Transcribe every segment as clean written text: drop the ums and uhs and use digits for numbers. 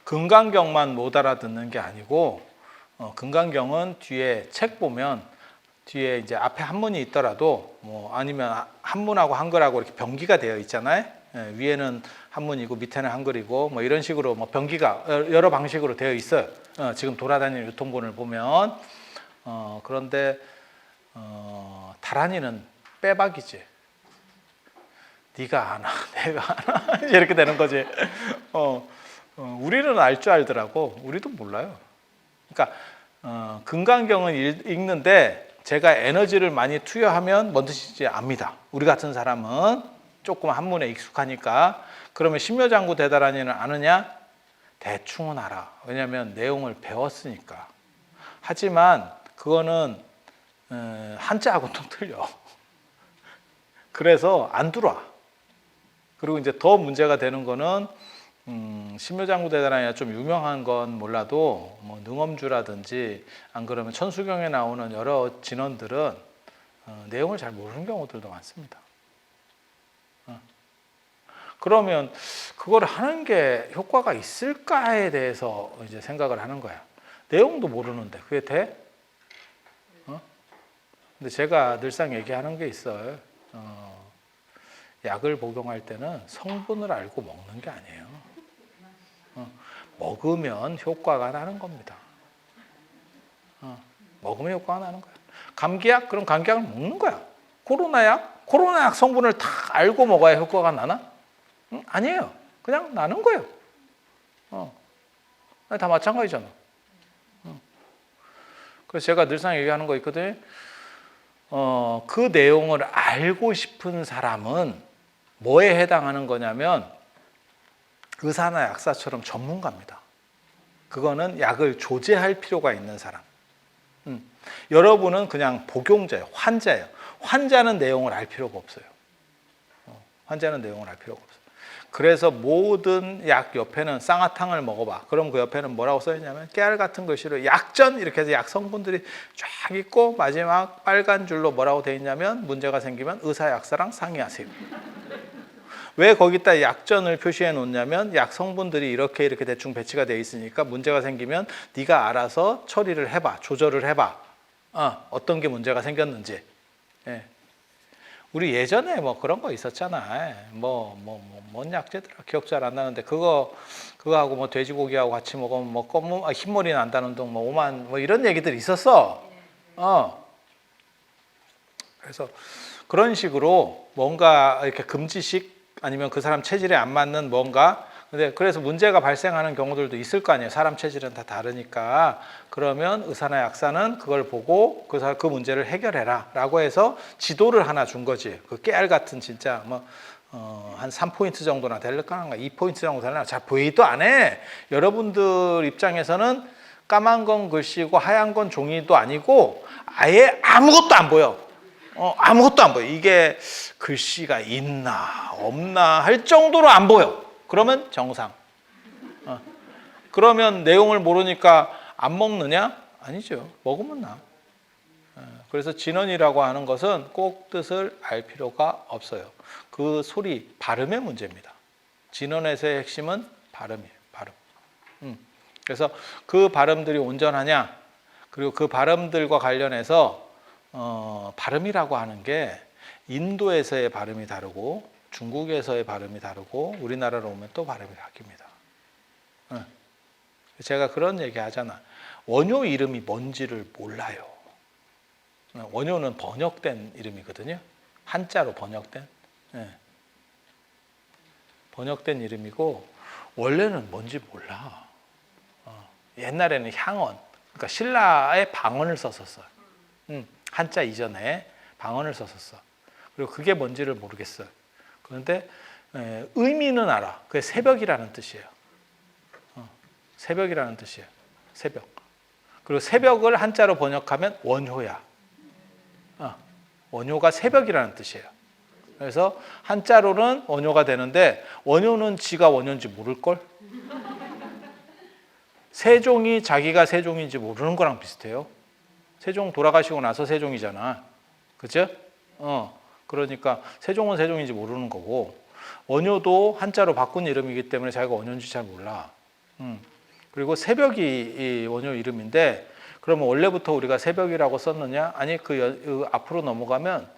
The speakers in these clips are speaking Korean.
금강경만 못 알아듣는 게 아니고 금강경은 뒤에 책 보면 뒤에 이제 앞에 한문이 있더라도 뭐 아니면 한문하고 한글하고 이렇게 병기가 되어 있잖아요. 예, 위에는 한문이고 밑에는 한글이고 뭐 이런 식으로 뭐 병기가 여러 방식으로 되어 있어요. 지금 돌아다니는 유통본을 보면 그런데 다란이는 빼박이지. 네가 아나, 내가 아나 이렇게 되는 거지. 우리는 알 줄 알더라고. 우리도 몰라요. 그러니까 금강경은 읽는데 제가 에너지를 많이 투여하면 뭔 뜻인지 압니다. 우리 같은 사람은 조금 한문에 익숙하니까. 그러면 신묘장구 대다란이는 아느냐? 대충은 알아. 왜냐하면 내용을 배웠으니까. 하지만 그거는 한자하고는 또 틀려. 그래서 안 들어와. 그리고 이제 더 문제가 되는 거는 신묘장구 대다란이나 좀 유명한 건 몰라도 뭐 능엄주라든지 안 그러면 천수경에 나오는 여러 진원들은 내용을 잘 모르는 경우들도 많습니다. 그러면 그걸 하는 게 효과가 있을까에 대해서 이제 생각을 하는 거야. 내용도 모르는데 그게 돼? 근데 제가 늘상 얘기하는 게 있어요. 약을 복용할 때는 성분을 알고 먹는 게 아니에요. 먹으면 효과가 나는 겁니다. 먹으면 효과가 나는 거야. 감기약? 그럼 감기약을 먹는 거야. 코로나약? 코로나약 성분을 다 알고 먹어야 효과가 나나? 아니에요. 그냥 나는 거예요. 다 마찬가지잖아. 그래서 제가 늘상 얘기하는 거 있거든요. 그 내용을 알고 싶은 사람은 뭐에 해당하는 거냐면 의사나 약사처럼 전문가입니다. 그거는 약을 조제할 필요가 있는 사람. 여러분은 그냥 복용자예요. 환자예요. 환자는 내용을 알 필요가 없어요. 환자는 내용을 알 필요가 없어요. 그래서 모든 약 옆에는 쌍화탕을 먹어봐. 그럼 그 옆에는 뭐라고 써있냐면 깨알 같은 글씨로 약전 이렇게 해서 약 성분들이 쫙 있고 마지막 빨간 줄로 뭐라고 돼 있냐면 문제가 생기면 의사 약사랑 상의하세요. 왜 거기다 약전을 표시해 놓냐면 약 성분들이 이렇게 대충 배치가 돼 있으니까 문제가 생기면 네가 알아서 처리를 해봐, 조절을 해봐. 어떤 게 문제가 생겼는지. 예. 우리 예전에 뭐 그런 거 있었잖아. 뭔 약제더라 기억 잘 안 나는데 그거하고 뭐 돼지고기하고 같이 먹으면 뭐 검은 흰머리 난다는 둥 뭐 오만 뭐 이런 얘기들이 있었어. 그래서 그런 식으로 뭔가 이렇게 금지식 아니면 그 사람 체질에 안 맞는 뭔가 근데 그래서 문제가 발생하는 경우들도 있을 거 아니에요. 사람 체질은 다 다르니까. 그러면 의사나 약사는 그걸 보고 그 문제를 해결해라 라고 해서 지도를 하나 준 거지. 그 깨알 같은 진짜 한 3포인트 정도나 될까? 2포인트 정도 되나? 잘 보이도 안 해. 여러분들 입장에서는 까만 건 글씨고 하얀 건 종이도 아니고 아예 아무것도 안 보여. 아무것도 안 보여. 이게 글씨가 있나 없나 할 정도로 안 보여. 그러면 정상. 그러면 내용을 모르니까 안 먹느냐? 아니죠. 먹으면 나. 그래서 진언이라고 하는 것은 꼭 뜻을 알 필요가 없어요. 그 소리, 발음의 문제입니다. 진언에서의 핵심은 발음이에요. 발음. 그래서 그 발음들이 온전하냐? 그리고 그 발음들과 관련해서 발음이라고 하는 게 인도에서의 발음이 다르고 중국에서의 발음이 다르고 우리나라로 오면 또 발음이 바뀝니다. 제가 그런 얘기 하잖아. 원효 이름이 뭔지를 몰라요. 원효는 번역된 이름이거든요. 한자로 번역된. 번역된 이름이고 원래는 뭔지 몰라. 옛날에는 향언, 그러니까 신라의 방언을 썼었어요. 한자 이전에 방언을 썼었어. 그리고 그게 뭔지를 모르겠어요. 그런데 의미는 알아. 그게 새벽이라는 뜻이에요. 새벽이라는 뜻이에요. 새벽. 그리고 새벽을 한자로 번역하면 원효야. 원효가 새벽이라는 뜻이에요. 그래서 한자로는 원효가 되는데 원효는 지가 원효인지 모를걸? 세종이 자기가 세종인지 모르는 거랑 비슷해요. 세종 돌아가시고 나서 세종이잖아. 그죠? 그러니까 세종은 세종인지 모르는 거고 원효도 한자로 바꾼 이름이기 때문에 자기가 원효인지 잘 몰라. 그리고 새벽이 이 원효 이름인데 그러면 원래부터 우리가 새벽이라고 썼느냐? 아니 그 앞으로 넘어가면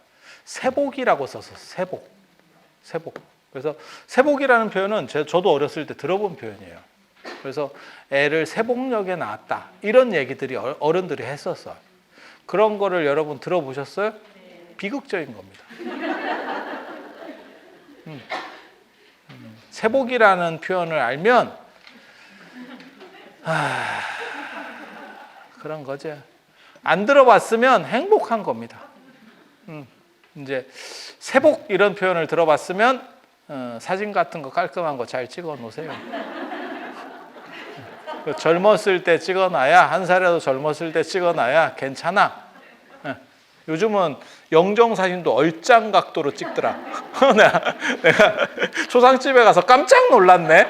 세복이라고 썼어. 세복. 그래서 세복이라는 표현은 저도 어렸을 때 들어본 표현이에요. 그래서 애를 세복역에 낳았다 이런 얘기들이 어른들이 했었어요. 그런 거를 여러분 들어보셨어요? 비극적인 겁니다. 세복이라는 표현을 알면 그런 거죠. 안 들어봤으면 행복한 겁니다. 이제 세복 이런 표현을 들어봤으면 사진 같은 거 깔끔한 거 잘 찍어 놓으세요. 젊었을 때 찍어놔야 한 살이라도 젊었을 때 찍어놔야 괜찮아. 요즘은 영정 사진도 얼짱 각도로 찍더라. 내가 초상집에 가서 깜짝 놀랐네.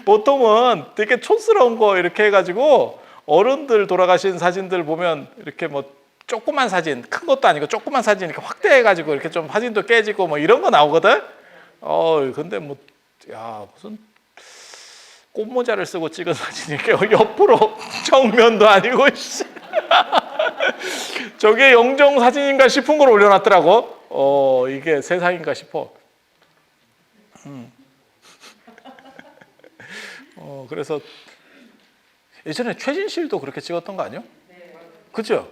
보통은 되게 촌스러운 거 이렇게 해가지고 어른들 돌아가신 사진들 보면 이렇게 뭐 조그만 사진, 큰 것도 아니고 조그만 사진 이렇게 확대해가지고 이렇게 좀 사진도 깨지고 뭐 이런 거 나오거든. 근데 뭐 야 무슨 꽃모자를 쓰고 찍은 사진 이렇게 옆으로 정면도 아니고 저게 영정 사진인가 싶은 걸 올려놨더라고. 이게 세상인가 싶어. 그래서 예전에 최진실도 그렇게 찍었던 거 아니요? 그죠?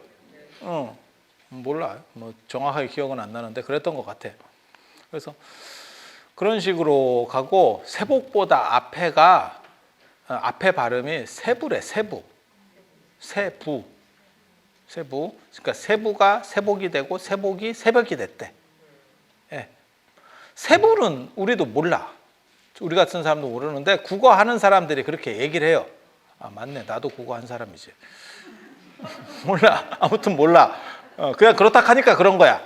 몰라. 뭐 정확하게 기억은 안 나는데 그랬던 것 같아. 그래서 그런 식으로 가고 세복보다 앞에 발음이 세부래. 세부. 그러니까 세부가 세복이 되고 세복이 새벽이 됐대. 예. 세부는 우리도 몰라. 우리 같은 사람도 모르는데 국어 하는 사람들이 그렇게 얘기를 해요. 맞네. 나도 국어 한 사람이지. 몰라. 아무튼 몰라. 그냥 그렇다 하니까 그런 거야.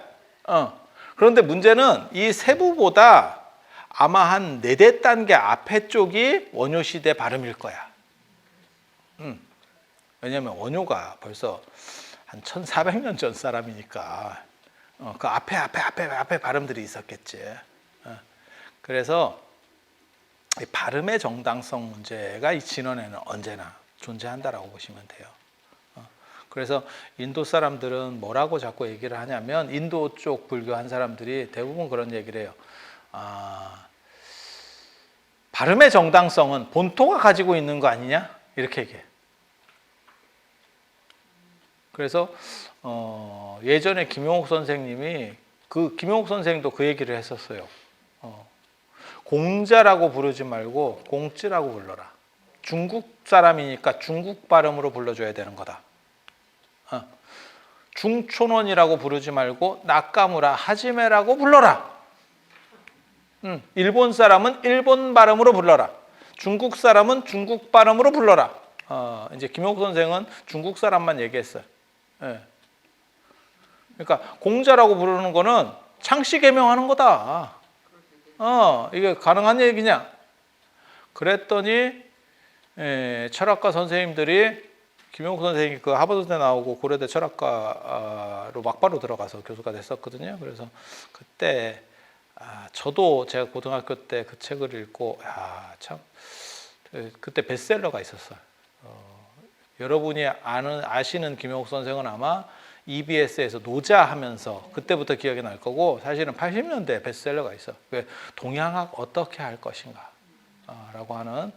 그런데 문제는 이 세부보다 아마 한 4대 단계 앞에 쪽이 원효시대 발음일 거야. 왜냐하면 원효가 벌써 한 1400년 전 사람이니까 그 앞에 발음들이 있었겠지. 그래서 이 발음의 정당성 문제가 이 진원에는 언제나 존재한다라고 보시면 돼요. 그래서 인도 사람들은 뭐라고 자꾸 얘기를 하냐면 인도 쪽 불교한 사람들이 대부분 그런 얘기를 해요. 발음의 정당성은 본토가 가지고 있는 거 아니냐? 이렇게 얘기해. 그래서 예전에 김용옥 선생님이 김용옥 선생도 그 얘기를 했었어요. 공자라고 부르지 말고 공찌라고 불러라. 중국 사람이니까 중국 발음으로 불러줘야 되는 거다. 중촌원이라고 부르지 말고 나카무라 하지메라고 불러라. 일본 사람은 일본 발음으로 불러라. 중국 사람은 중국 발음으로 불러라. 이제 김용옥 선생은 중국 사람만 얘기했어요. 예. 그러니까 공자라고 부르는 거는 창씨 개명하는 거다. 이게 가능한 얘기냐? 그랬더니 철학과 선생님들이 김용옥 선생님이 그 하버드대 나오고 고려대 철학과로 막바로 들어가서 교수가 됐었거든요. 그래서 그때 저도 제가 고등학교 때 그 책을 읽고 참 그때 베스트셀러가 있었어요. 여러분이 아시는 김용옥 선생은 아마 EBS에서 노자 하면서 그때부터 기억이 날 거고 사실은 80년대 베스트셀러가 있어. 동양학 어떻게 할 것인가 라고 하는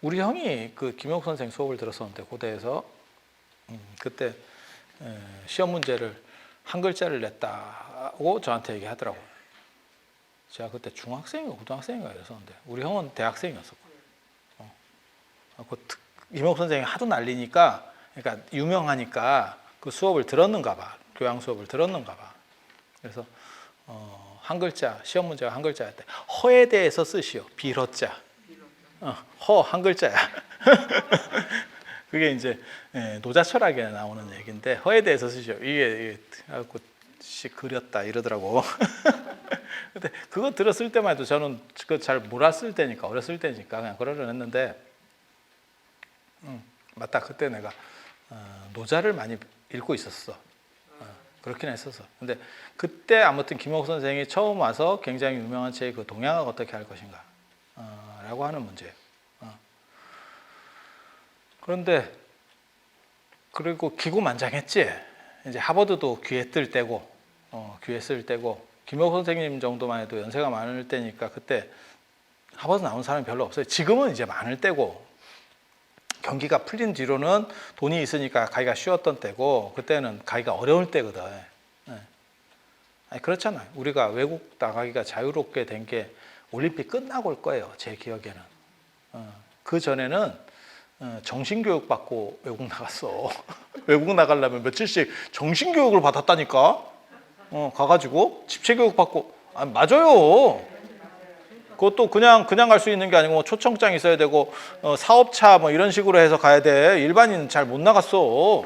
우리 형이 그 김용옥 선생 수업을 들었었는데 고대에서 그때 시험 문제를 한 글자를 냈다고 저한테 얘기하더라고요. 제가 그때 중학생인가 고등학생인가 이랬었는데 우리 형은 대학생이었었고 김용옥 선생이 하도 난리니까 그러니까 유명하니까 그 수업을 들었는가 봐. 교양 수업을 들었는가 봐. 그래서 한 글자 시험 문제가 한 글자였대. 허에 대해서 쓰시오. 비러자. 허 한 글자야. 그게 이제 노자 철학에 나오는 얘기인데 허에 대해서 쓰시오. 이게 갖고 그렸다 이러더라고. 근데 그거 들었을 때만 해도 저는 그거 잘 몰랐을 때니까 어렸을 때니까 그냥 그러려 했는데 맞다. 그때 내가 노자를 많이 읽고 있었어. 그렇긴 했었어. 근데 그때 아무튼 김옥 선생이 처음 와서 굉장히 유명한 책이 그 동양학 어떻게 할 것인가 라고 하는 문제예요. 그런데 그리고 기고만장했지. 이제 하버드도 귀에 뜰 때고, 귀에 쓸 때고, 김옥 선생님 정도만 해도 연세가 많을 때니까 그때 하버드 나온 사람이 별로 없어요. 지금은 이제 많을 때고, 경기가 풀린 뒤로는 돈이 있으니까 가기가 쉬웠던 때고, 그때는 가기가 어려울 때거든. 네. 아니, 그렇잖아요. 우리가 외국 나가기가 자유롭게 된 게 올림픽 끝나고일 거예요. 제 기억에는. 그 전에는 정신교육 받고 외국 나갔어. 외국 나가려면 며칠씩 정신교육을 받았다니까. 가가지고 집체교육 받고. 아, 맞아요. 그것도 그냥 갈 수 있는 게 아니고 초청장 있어야 되고 사업차 뭐 이런 식으로 해서 가야 돼. 일반인은 잘 못 나갔어.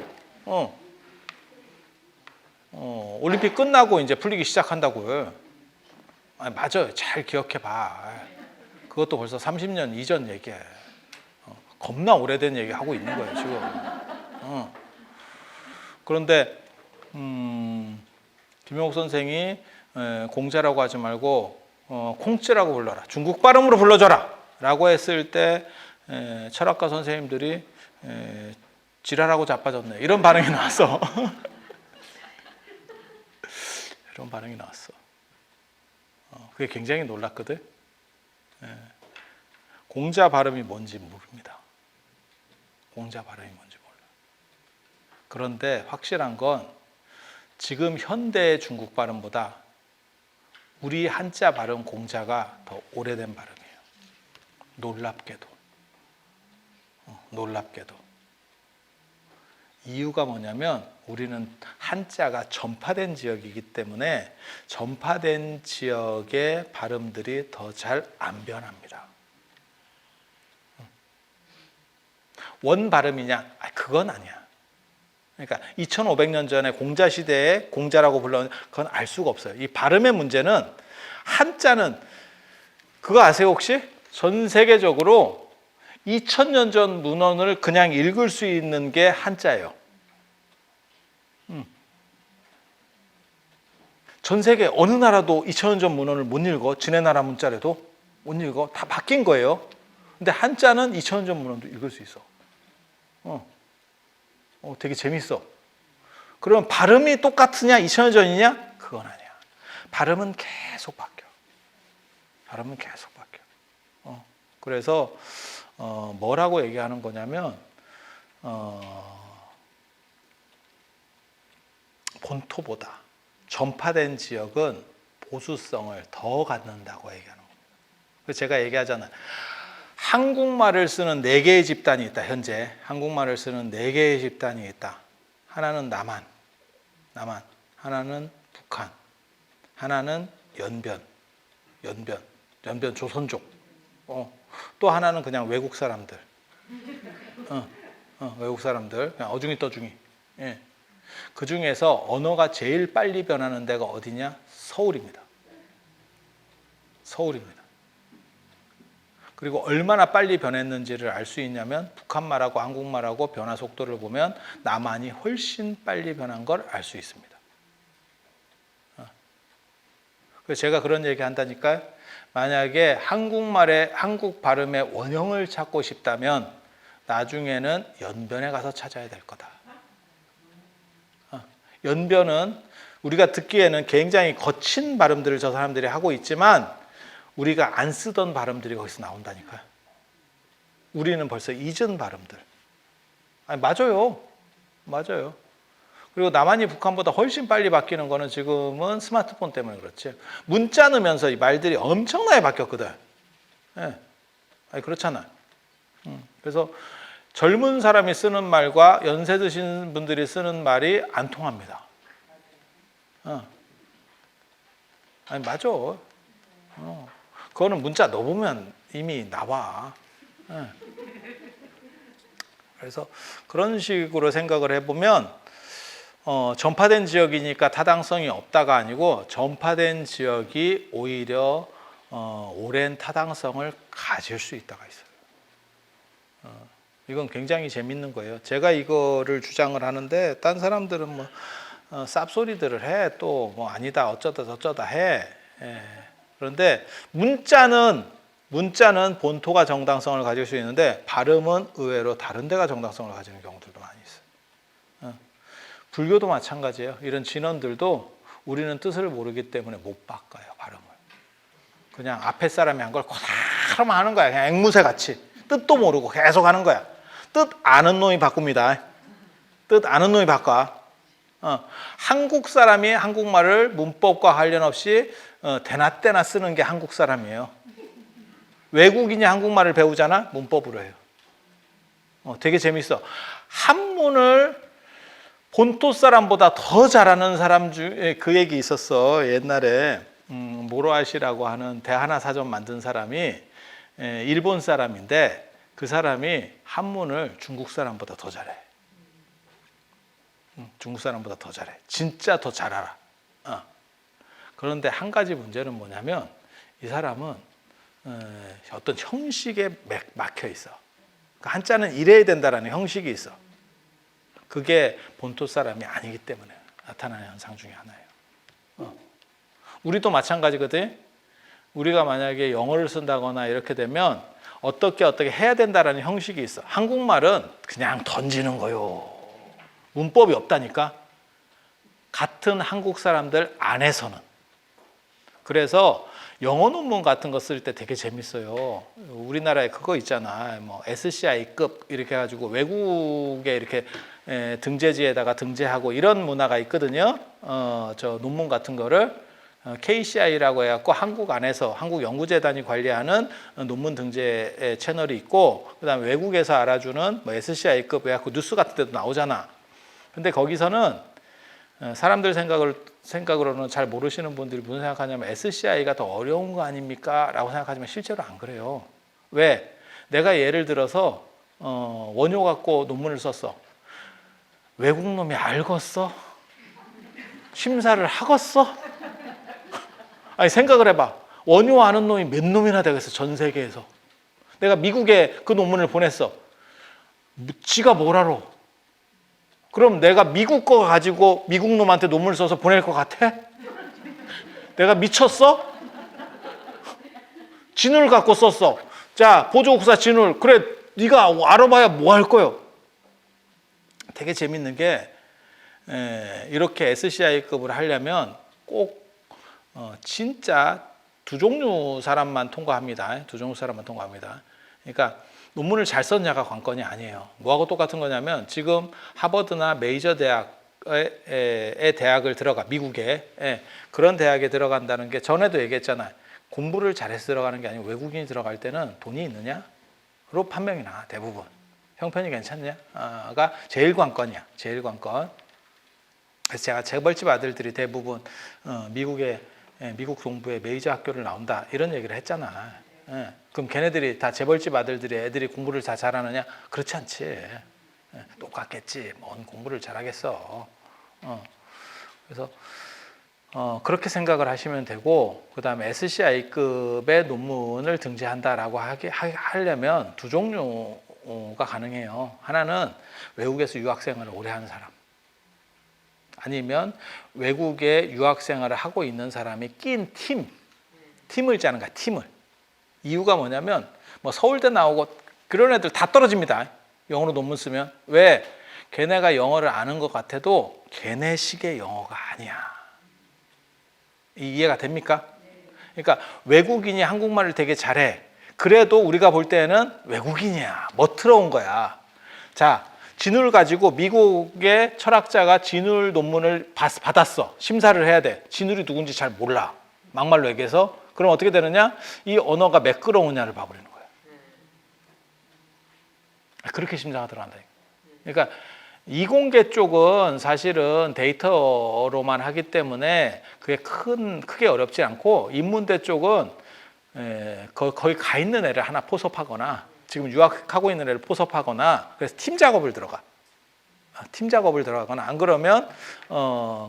올림픽 끝나고 이제 풀리기 시작한다고요. 아, 맞아요. 잘 기억해 봐. 그것도 벌써 30년 이전 얘기야. 겁나 오래된 얘기 하고 있는 거예요 지금. 그런데 김용옥 선생이 공자라고 하지 말고 콩쯔라고 불러라, 중국 발음으로 불러줘라 라고 했을 때 철학가 선생님들이 지랄하고 자빠졌네 이런 반응이 나왔어. 이런 반응이 나왔어. 그게 굉장히 놀랐거든. 공자 발음이 뭔지 모릅니다. 공자 발음이 뭔지 몰라. 그런데 확실한 건 지금 현대의 중국 발음보다 우리 한자 발음 공자가 더 오래된 발음이에요. 놀랍게도. 놀랍게도. 이유가 뭐냐면 우리는 한자가 전파된 지역이기 때문에 전파된 지역의 발음들이 더 잘 안 변합니다. 원 발음이냐? 그건 아니야. 그러니까 2500년 전에 공자 시대에 공자라고 불렀는데 그건 알 수가 없어요. 이 발음의 문제는 한자는 그거 아세요 혹시? 전 세계적으로 2000년 전 문헌을 그냥 읽을 수 있는 게 한자예요. 전 세계 어느 나라도 2000년 전 문헌을 못 읽어. 지네 나라 문자라도 못 읽어. 다 바뀐 거예요. 근데 한자는 2000년 전 문헌도 읽을 수 있어. 되게 재밌어. 그러면 발음이 똑같으냐 2000년 전이냐? 그건 아니야. 발음은 계속 바뀌어. 발음은 계속 바뀌어. 그래서 뭐라고 얘기하는 거냐면 본토보다 전파된 지역은 보수성을 더 갖는다고 얘기하는 겁니다. 그래서 제가 얘기하잖아요. 한국말을 쓰는 4개의 집단이 있다. 현재 한국말을 쓰는 4개의 집단이 있다. 하나는 남한, 하나는 북한, 하나는 연변 조선족, 또 하나는 그냥 외국 사람들, 외국 사람들, 그냥 어중이 떠중이. 예. 그 중에서 언어가 제일 빨리 변하는 데가 어디냐? 서울입니다. 서울입니다. 그리고 얼마나 빨리 변했는지를 알 수 있냐면 북한말하고 한국말하고 변화 속도를 보면 남한이 훨씬 빨리 변한 걸 알 수 있습니다. 그래서 제가 그런 얘기 한다니까요. 만약에 한국 발음의 원형을 찾고 싶다면 나중에는 연변에 가서 찾아야 될 거다. 연변은 우리가 듣기에는 굉장히 거친 발음들을 저 사람들이 하고 있지만 우리가 안 쓰던 발음들이 거기서 나온다니까요. 우리는 벌써 잊은 발음들. 아니, 맞아요. 그리고 남한이 북한보다 훨씬 빨리 바뀌는 거는 지금은 스마트폰 때문에 그렇지. 문자 넣으면서 이 말들이 엄청나게 바뀌었거든. 예. 아니, 그렇잖아요. 그래서 젊은 사람이 쓰는 말과 연세 드신 분들이 쓰는 말이 안 통합니다. 아니, 맞아. 그거는 문자 넣어보면 이미 나와. 그래서 그런 식으로 생각을 해보면 전파된 지역이니까 타당성이 없다가 아니고 전파된 지역이 오히려 오랜 타당성을 가질 수 있다가 있어요. 이건 굉장히 재밌는 거예요. 제가 이거를 주장을 하는데 딴 사람들은 뭐 쌉소리들을 해. 또 뭐 아니다 어쩌다 저쩌다 해. 예. 그런데 문자는 본토가 정당성을 가질 수 있는데 발음은 의외로 다른 데가 정당성을 가지는 경우들도 많이 있어요. 불교도 마찬가지예요. 이런 진언들도 우리는 뜻을 모르기 때문에 못 바꿔요, 발음을. 그냥 앞에 사람이 한 걸 그대로만 하는 거야. 그냥 앵무새 같이. 뜻도 모르고 계속 하는 거야. 뜻 아는 놈이 바꿉니다. 뜻 아는 놈이 바꿔. 한국 사람이 한국말을 문법과 관련 없이 대낮 때나 쓰는 게 한국 사람이에요. 외국인이 한국말을 배우잖아? 문법으로 해요. 되게 재밌어. 한문을 본토 사람보다 더 잘하는 사람 중에 그 얘기 있었어. 옛날에 모로아시라고 하는 대하나 사전 만든 사람이 일본 사람인데 그 사람이 한문을 중국 사람보다 더 잘해. 중국 사람보다 더 잘해. 진짜 더 잘 알아. 그런데 한 가지 문제는 뭐냐면 이 사람은 어떤 형식에 막혀 있어. 그러니까 한자는 이래야 된다라는 형식이 있어. 그게 본토 사람이 아니기 때문에 나타나는 현상 중에 하나예요. 우리도 마찬가지거든. 우리가 만약에 영어를 쓴다거나 이렇게 되면 어떻게 해야 된다라는 형식이 있어. 한국말은 그냥 던지는 거요. 문법이 없다니까. 같은 한국 사람들 안에서는. 그래서 영어 논문 같은 거 쓸 때 되게 재밌어요. 우리나라에 그거 있잖아. 뭐 SCI급 이렇게 해가지고 외국에 이렇게 등재지에다가 등재하고 이런 문화가 있거든요. 저 논문 같은 거를 KCI라고 해갖고 한국 안에서 한국연구재단이 관리하는 논문 등재 채널이 있고, 그다음에 외국에서 알아주는 뭐 SCI급 해갖고 뉴스 같은 데도 나오잖아. 근데 거기서는 사람들 생각으로는 잘 모르시는 분들이 무슨 생각하냐면 SCI가 더 어려운 거 아닙니까? 라고 생각하지만 실제로 안 그래요. 왜? 내가 예를 들어서 원효 갖고 논문을 썼어. 외국 놈이 알겠어? 심사를 하겠어? 아니 생각을 해봐. 원효 아는 놈이 몇 놈이나 되겠어, 전 세계에서. 내가 미국에 그 논문을 보냈어. 지가 뭘 알아? 그럼 내가 미국 거 가지고 미국 놈한테 논문을 써서 보낼 것 같아? 내가 미쳤어? 진울 갖고 썼어. 자, 보조국사 진울. 그래, 네가 알아봐야 뭐 할 거요? 되게 재밌는 게 이렇게 SCI급을 하려면 꼭 진짜 두 종류 사람만 통과합니다. 두 종류 사람만 통과합니다. 그러니까 논문을 잘 썼냐가 관건이 아니에요. 뭐하고 똑같은 거냐면 지금 하버드나 메이저 대학의 대학을 들어가, 미국에 그런 대학에 들어간다는 게 전에도 얘기했잖아요. 공부를 잘해서 들어가는 게 아니고 외국인이 들어갈 때는 돈이 있느냐? 로 판명이 나, 대부분. 형편이 괜찮냐?가 제일 관건이야. 제일 관건. 그래서 제가 재벌집 아들들이 대부분 미국 동부의 메이저 학교를 나온다 이런 얘기를 했잖아. 그럼 걔네들이 다 재벌집 아들들이 애들이 공부를 다 잘하느냐? 그렇지 않지. 똑같겠지. 뭔 공부를 잘하겠어. 그래서 그렇게 생각을 하시면 되고, 그 다음에 SCI급의 논문을 등재한다라고 하려면 두 종류가 가능해요. 하나는 외국에서 유학생활을 오래 하는 사람, 아니면 외국에 유학생활을 하고 있는 사람이 낀 팀을 짜는 거야. 팀을. 이유가 뭐냐면 뭐 서울대 나오고 그런 애들 다 떨어집니다. 영어로 논문 쓰면. 왜? 걔네가 영어를 아는 것 같아도 걔네식의 영어가 아니야. 이해가 됩니까? 그러니까 외국인이 한국말을 되게 잘해. 그래도 우리가 볼 때는 외국인이야. 멋들어온 거야. 자, 진울 가지고 미국의 철학자가 진울 논문을 받았어. 심사를 해야 돼. 진울이 누군지 잘 몰라. 막말로 얘기해서. 그럼 어떻게 되느냐? 이 언어가 매끄러우냐를 봐버리는 거예요. 그렇게 심사가 들어간다. 그러니까 이공계 쪽은 사실은 데이터로만 하기 때문에 그게 크게 어렵지 않고, 인문대 쪽은 거기 가 있는 애를 하나 포섭하거나 지금 유학하고 있는 애를 포섭하거나, 그래서 팀 작업을 들어가거나, 안 그러면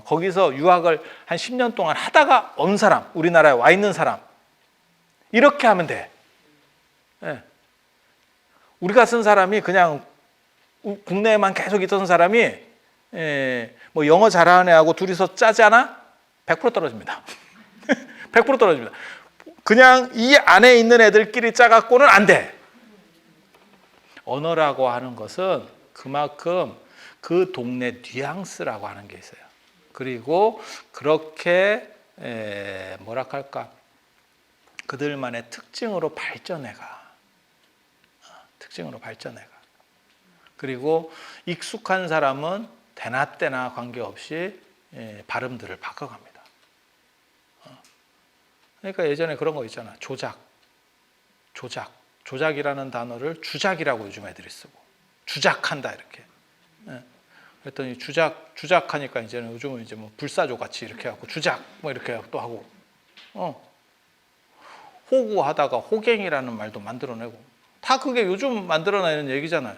거기서 유학을 한 10년 동안 하다가 온 사람, 우리나라에 와 있는 사람, 이렇게 하면 돼. 우리 같은 사람이 그냥 국내에만 계속 있던 사람이 뭐 영어 잘하는 애하고 둘이서 짜잖아? 100% 떨어집니다. 100% 떨어집니다. 그냥 이 안에 있는 애들끼리 짜갖고는 안 돼. 언어라고 하는 것은 그만큼 그 동네 뉘앙스라고 하는 게 있어요. 그리고 그렇게 뭐라 할까? 그들만의 특징으로 발전해가. 특징으로 발전해가. 그리고 익숙한 사람은 대나 때나 관계없이 발음들을 바꿔갑니다. 그러니까 예전에 그런 거 있잖아. 조작이라는 단어를 주작이라고 요즘 애들이 쓰고 주작한다 이렇게. 그랬더니 주작하니까 이제는 요즘은 이제 뭐 불사조 같이 이렇게 하고 주작 뭐 이렇게 또 하고. 호구하다가 호갱이라는 말도 만들어내고 다 그게 요즘 만들어내는 얘기잖아요.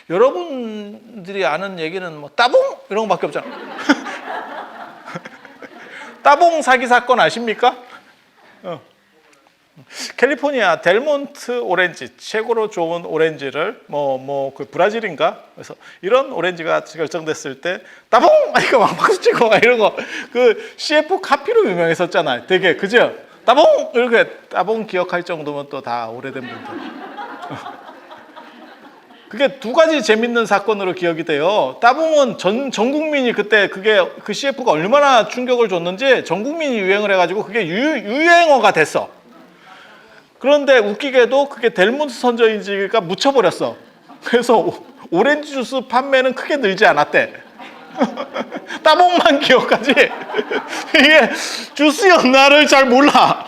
여러분들이 아는 얘기는 뭐 따봉 이런 거밖에 없잖아. 따봉 사기 사건 아십니까? 캘리포니아 델몬트 오렌지 최고로 좋은 오렌지를 그 브라질인가 그래서 이런 오렌지가 결정됐을 때 따봉 이거 막 박수 치고 막 이런 거 그 CF 카피로 유명했었잖아요. 되게 그죠? 따봉 이렇게 따봉 기억할 정도면 또 다 오래된 분들. 그게 두 가지 재밌는 사건으로 기억이 돼요. 따봉은 전 국민이 그때 그 CF가 얼마나 충격을 줬는지 전 국민이 유행을 해가지고 그게 유행어가 됐어. 그런데 웃기게도 그게 델몬트 선저인지가 묻혀버렸어. 그래서 오렌지 주스 판매는 크게 늘지 않았대. 따봉만 기억하지. 이게 주스였나를 잘 몰라.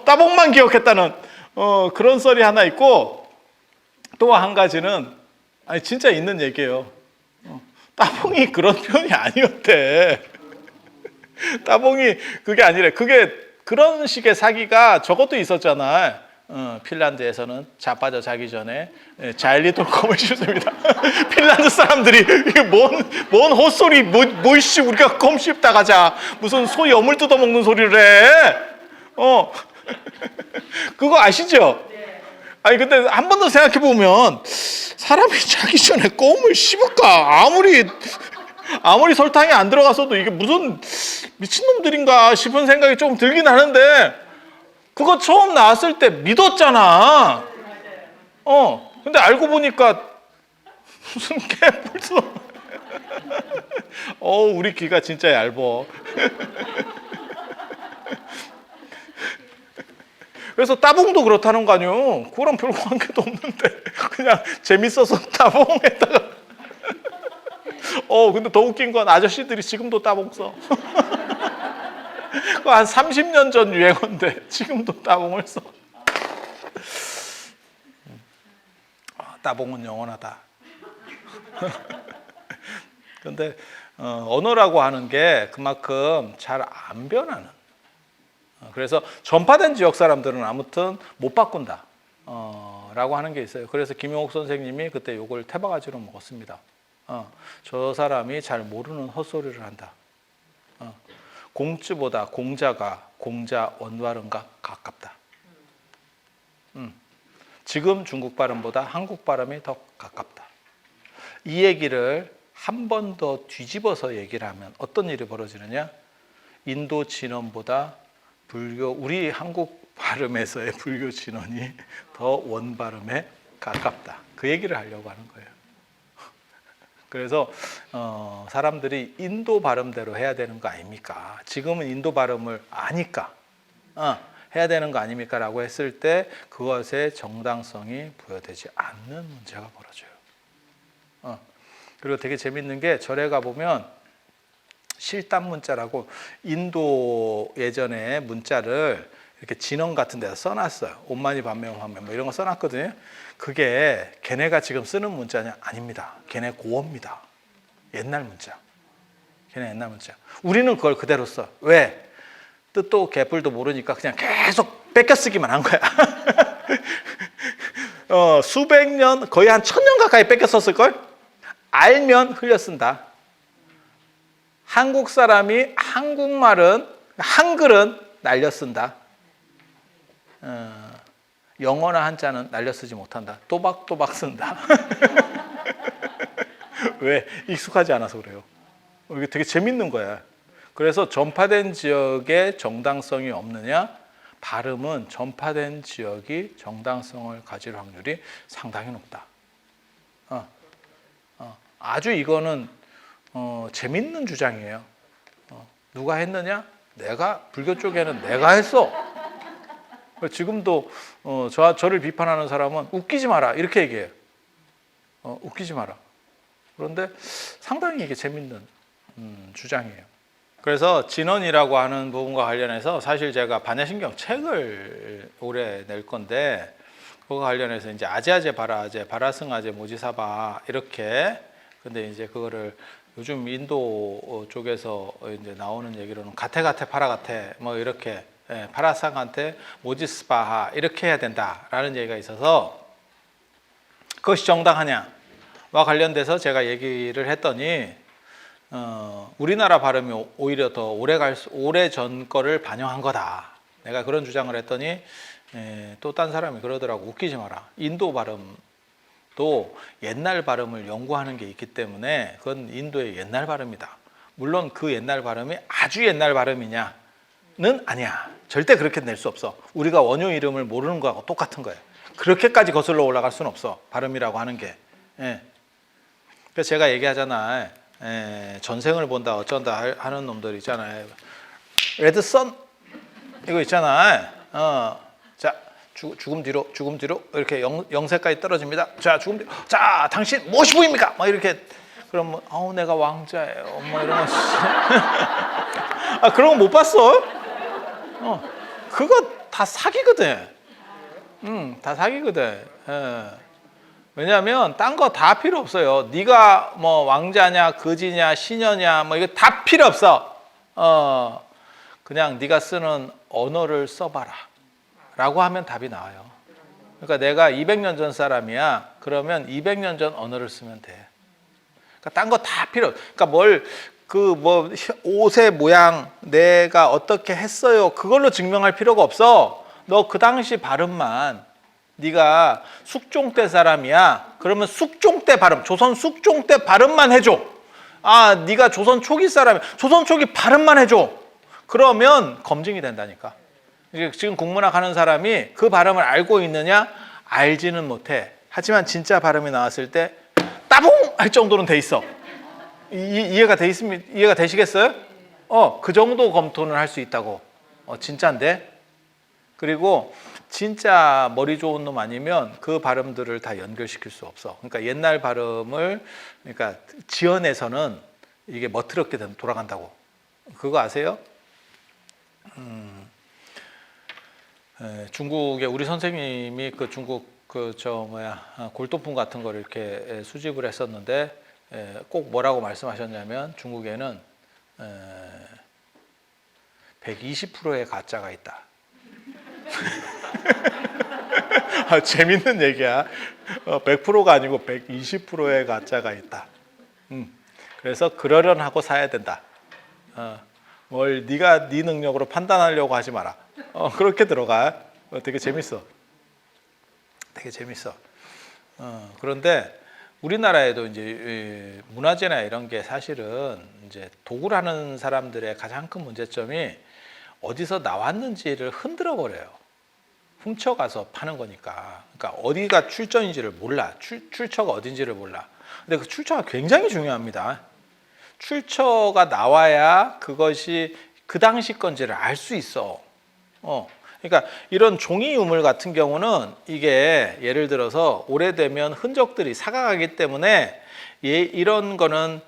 따봉만 기억했다는 그런 썰이 하나 있고 또 한 가지는 진짜 있는 얘기예요. 따봉이 그런 표현이 아니었대. 따봉이 그게 아니래. 그게 그런 식의 사기가 저것도 있었잖아. 핀란드에서는 자빠져 자기 전에 자일리톨 껌을 씹습니다. 핀란드 사람들이 이게 뭔 헛소리 뭐이씨 우리가 껌 씹다 가자 무슨 소 여물 뜯어먹는 소리를 해. 그거 아시죠? 아니 근데 한 번 더 생각해 보면 사람이 자기 전에 껌을 씹을까? 아무리 설탕이 안 들어갔어도 이게 무슨 미친놈들인가 싶은 생각이 조금 들긴 하는데 그거 처음 나왔을 때 믿었잖아. 근데 알고 보니까 무슨 개뿔소. 우리 귀가 진짜 얇어. 그래서 따봉도 그렇다는 거 아니에요. 그거랑 별 관계도 없는데 그냥 재밌어서 따봉했다가 근데 더 웃긴 건 아저씨들이 지금도 따봉 써. 그거 한 30년 전 유행어인데 지금도 따봉을 써. 따봉은 영원하다. 그런데 언어라고 하는 게 그만큼 잘 안 변하는. 그래서 전파된 지역 사람들은 아무튼 못 바꾼다. 라고 하는 게 있어요. 그래서 김용옥 선생님이 그때 욕을 태바가지로 먹었습니다. 저 사람이 잘 모르는 헛소리를 한다. 공주보다 공자 원발음과 가깝다. 지금 중국 발음보다 한국 발음이 더 가깝다. 이 얘기를 한 번 더 뒤집어서 얘기를 하면 어떤 일이 벌어지느냐? 인도 진원보다 우리 한국 발음에서의 불교 진원이 더 원 발음에 가깝다. 그 얘기를 하려고 하는 거예요. 그래서 사람들이 인도 발음대로 해야 되는 거 아닙니까? 지금은 인도 발음을 아니까 해야 되는 거 아닙니까? 라고 했을 때 그것의 정당성이 부여되지 않는 문제가 벌어져요. 그리고 되게 재밌는 게 절에 가보면 실단 문자라고 인도 예전에 문자를 이렇게 진원 같은 데서 써놨어요. 옴마니 반메 환메 뭐 이런 거 써놨거든요. 그게 걔네가 지금 쓰는 문자냐? 아닙니다. 걔네 고어입니다. 옛날 문자. 걔네 옛날 문자. 우리는 그걸 그대로 써. 왜? 뜻도 개뿔도 모르니까 그냥 계속 뺏겨 쓰기만 한 거야. 수백 년, 거의 한 1000년 가까이 뺏겨 썼을걸? 알면 흘려 쓴다. 한국 사람이 한글은 날려 쓴다. 영어나 한자는 날려 쓰지 못한다. 또박또박 쓴다. 왜? 익숙하지 않아서 그래요. 이게 되게 재밌는 거야. 그래서 전파된 지역에 정당성이 없느냐? 발음은 전파된 지역이 정당성을 가질 확률이 상당히 높다. 아주 이거는 재밌는 주장이에요. 누가 했느냐? 내가 불교 쪽에는 내가 했어. 지금도 저를 비판하는 사람은 웃기지 마라 이렇게 얘기해요. 웃기지 마라. 그런데 상당히 이게 재밌는 주장이에요. 그래서 진언이라고 하는 부분과 관련해서 사실 제가 반야신경 책을 올해 낼 건데 그거 관련해서 이제 아제아제 바라아제 바라승아제 모지사바 이렇게 근데 이제 그거를 요즘 인도 쪽에서 이제 나오는 얘기로는 가테가테 파라가테 뭐 이렇게 파라상한테 모지스바하 이렇게 해야 된다라는 얘기가 있어서 그것이 정당하냐와 관련돼서 제가 얘기를 했더니 우리나라 발음이 오히려 더 오래 전 거를 반영한 거다. 내가 그런 주장을 했더니 또 딴 사람이 그러더라고. 웃기지 마라. 인도 발음도 옛날 발음을 연구하는 게 있기 때문에 그건 인도의 옛날 발음이다. 물론 그 옛날 발음이 아주 옛날 발음이냐는 아니야. 절대 그렇게 낼 수 없어. 우리가 원효 이름을 모르는 거하고 똑같은 거예요. 그렇게까지 거슬러 올라갈 수는 없어. 발음이라고 하는 게. 그래서 제가 얘기하잖아. 전생을 본다 어쩐다 하는 놈들 있잖아요. 레드선 이거 있잖아. 자 죽음 뒤로 이렇게 영세까지 떨어집니다. 자 죽음 뒤로. 자 당신 무엇이 보입니까? 막 이렇게 그러면 내가 왕자예요. 뭐 이런 거. 그런 거 못 봤어? 그거 다 사기거든. 다 사기거든. 왜냐하면 딴 거 다 필요 없어요. 네가 뭐 왕자냐, 거지냐, 시녀냐, 뭐 이거 다 필요 없어. 그냥 네가 쓰는 언어를 써봐라.라고 하면 답이 나와요. 그러니까 내가 200년 전 사람이야. 그러면 200년 전 언어를 쓰면 돼. 그러니까 딴 거 다 필요. 그러니까 옷의 모양 내가 어떻게 했어요. 그걸로 증명할 필요가 없어. 너 그 당시 발음만. 네가 숙종 때 사람이야. 그러면 숙종 때 발음, 조선 숙종 때 발음만 해줘. 네가 조선 초기 사람이야. 조선 초기 발음만 해줘. 그러면 검증이 된다니까. 지금 국문학 하는 사람이 그 발음을 알고 있느냐? 알지는 못해. 하지만 진짜 발음이 나왔을 때 따봉 할 정도는 돼 있어. 이해가 되시겠어요? 그 정도 검토는 할 수 있다고. 진짜인데. 그리고 진짜 머리 좋은 놈 아니면 그 발음들을 다 연결시킬 수 없어. 그러니까 옛날 발음을 그러니까 지어내서는 이게 멋스럽게 돌아간다고. 그거 아세요? 중국에 우리 선생님이 그 중국 골동품 같은 거를 이렇게 수집을 했었는데 꼭 뭐라고 말씀하셨냐면 중국에는 120%의 가짜가 있다. 재밌는 얘기야. 100%가 아니고 120%의 가짜가 있다. 그래서 그러려하고 사야 된다. 뭘 네가 네 능력으로 판단하려고 하지 마라. 그렇게 들어가. 되게 재밌어. 되게 재밌어. 그런데 우리나라에도 이제 문화재나 이런 게 사실은 이제 도굴하는 사람들의 가장 큰 문제점이 어디서 나왔는지를 흔들어 버려요. 훔쳐가서 파는 거니까. 그러니까 어디가 출전인지를 몰라. 출처가 어딘지를 몰라. 근데 그 출처가 굉장히 중요합니다. 출처가 나와야 그것이 그 당시 건지를 알 수 있어. 그러니까 이런 종이 유물 같은 경우는 이게 예를 들어서 오래되면 흔적들이 사가가기 때문에 이런 거는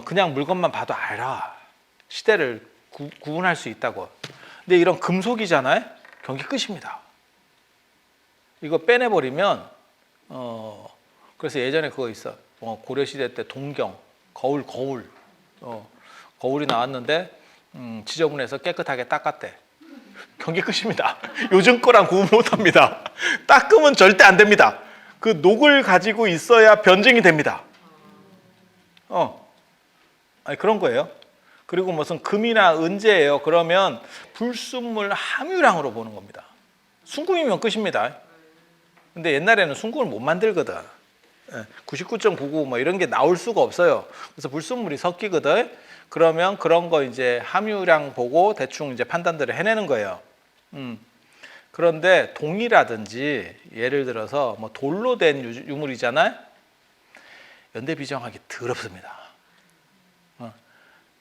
그냥 물건만 봐도 알아. 시대를 구분할 수 있다고. 근데 이런 금속이잖아요. 경기 끝입니다. 이거 빼내버리면 그래서 예전에 그거 있어. 고려시대 때 동경 거울이 나왔는데 지저분해서 깨끗하게 닦았대. 경기 끝입니다. 요즘 거랑 구분 못합니다. 닦으면 절대 안 됩니다. 그 녹을 가지고 있어야 변증이 됩니다. 그런 거예요. 그리고 무슨 금이나 은재예요. 그러면 불순물 함유량으로 보는 겁니다. 순금이면 끝입니다. 근데 옛날에는 순금을 못 만들거든. 99.99 뭐 이런 게 나올 수가 없어요. 그래서 불순물이 섞이거든. 그러면 그런 거 이제 함유량 보고 대충 이제 판단들을 해내는 거예요. 그런데 동이라든지 예를 들어서 뭐 돌로 된 유물이잖아요. 연대 비정하기 더럽습니다.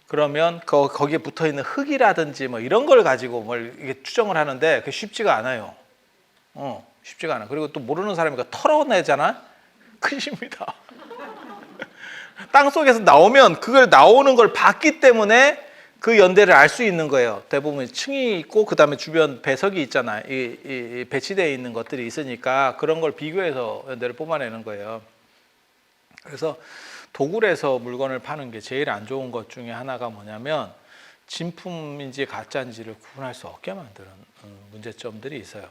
그러면 거기에 붙어 있는 흙이라든지 뭐 이런 걸 가지고 뭘 이게 추정을 하는데 그게 쉽지가 않아요. 쉽지가 않아. 그리고 또 모르는 사람이니까 털어내잖아. 큰일입니다. 땅 속에서 나오면 그걸 나오는 걸 봤기 때문에 그 연대를 알 수 있는 거예요. 대부분 층이 있고 그 다음에 주변 배석이 있잖아요. 이 배치되어 있는 것들이 있으니까 그런 걸 비교해서 연대를 뽑아내는 거예요. 그래서 도굴에서 물건을 파는 게 제일 안 좋은 것 중에 하나가 뭐냐면 진품인지 가짜인지를 구분할 수 없게 만드는 문제점들이 있어요.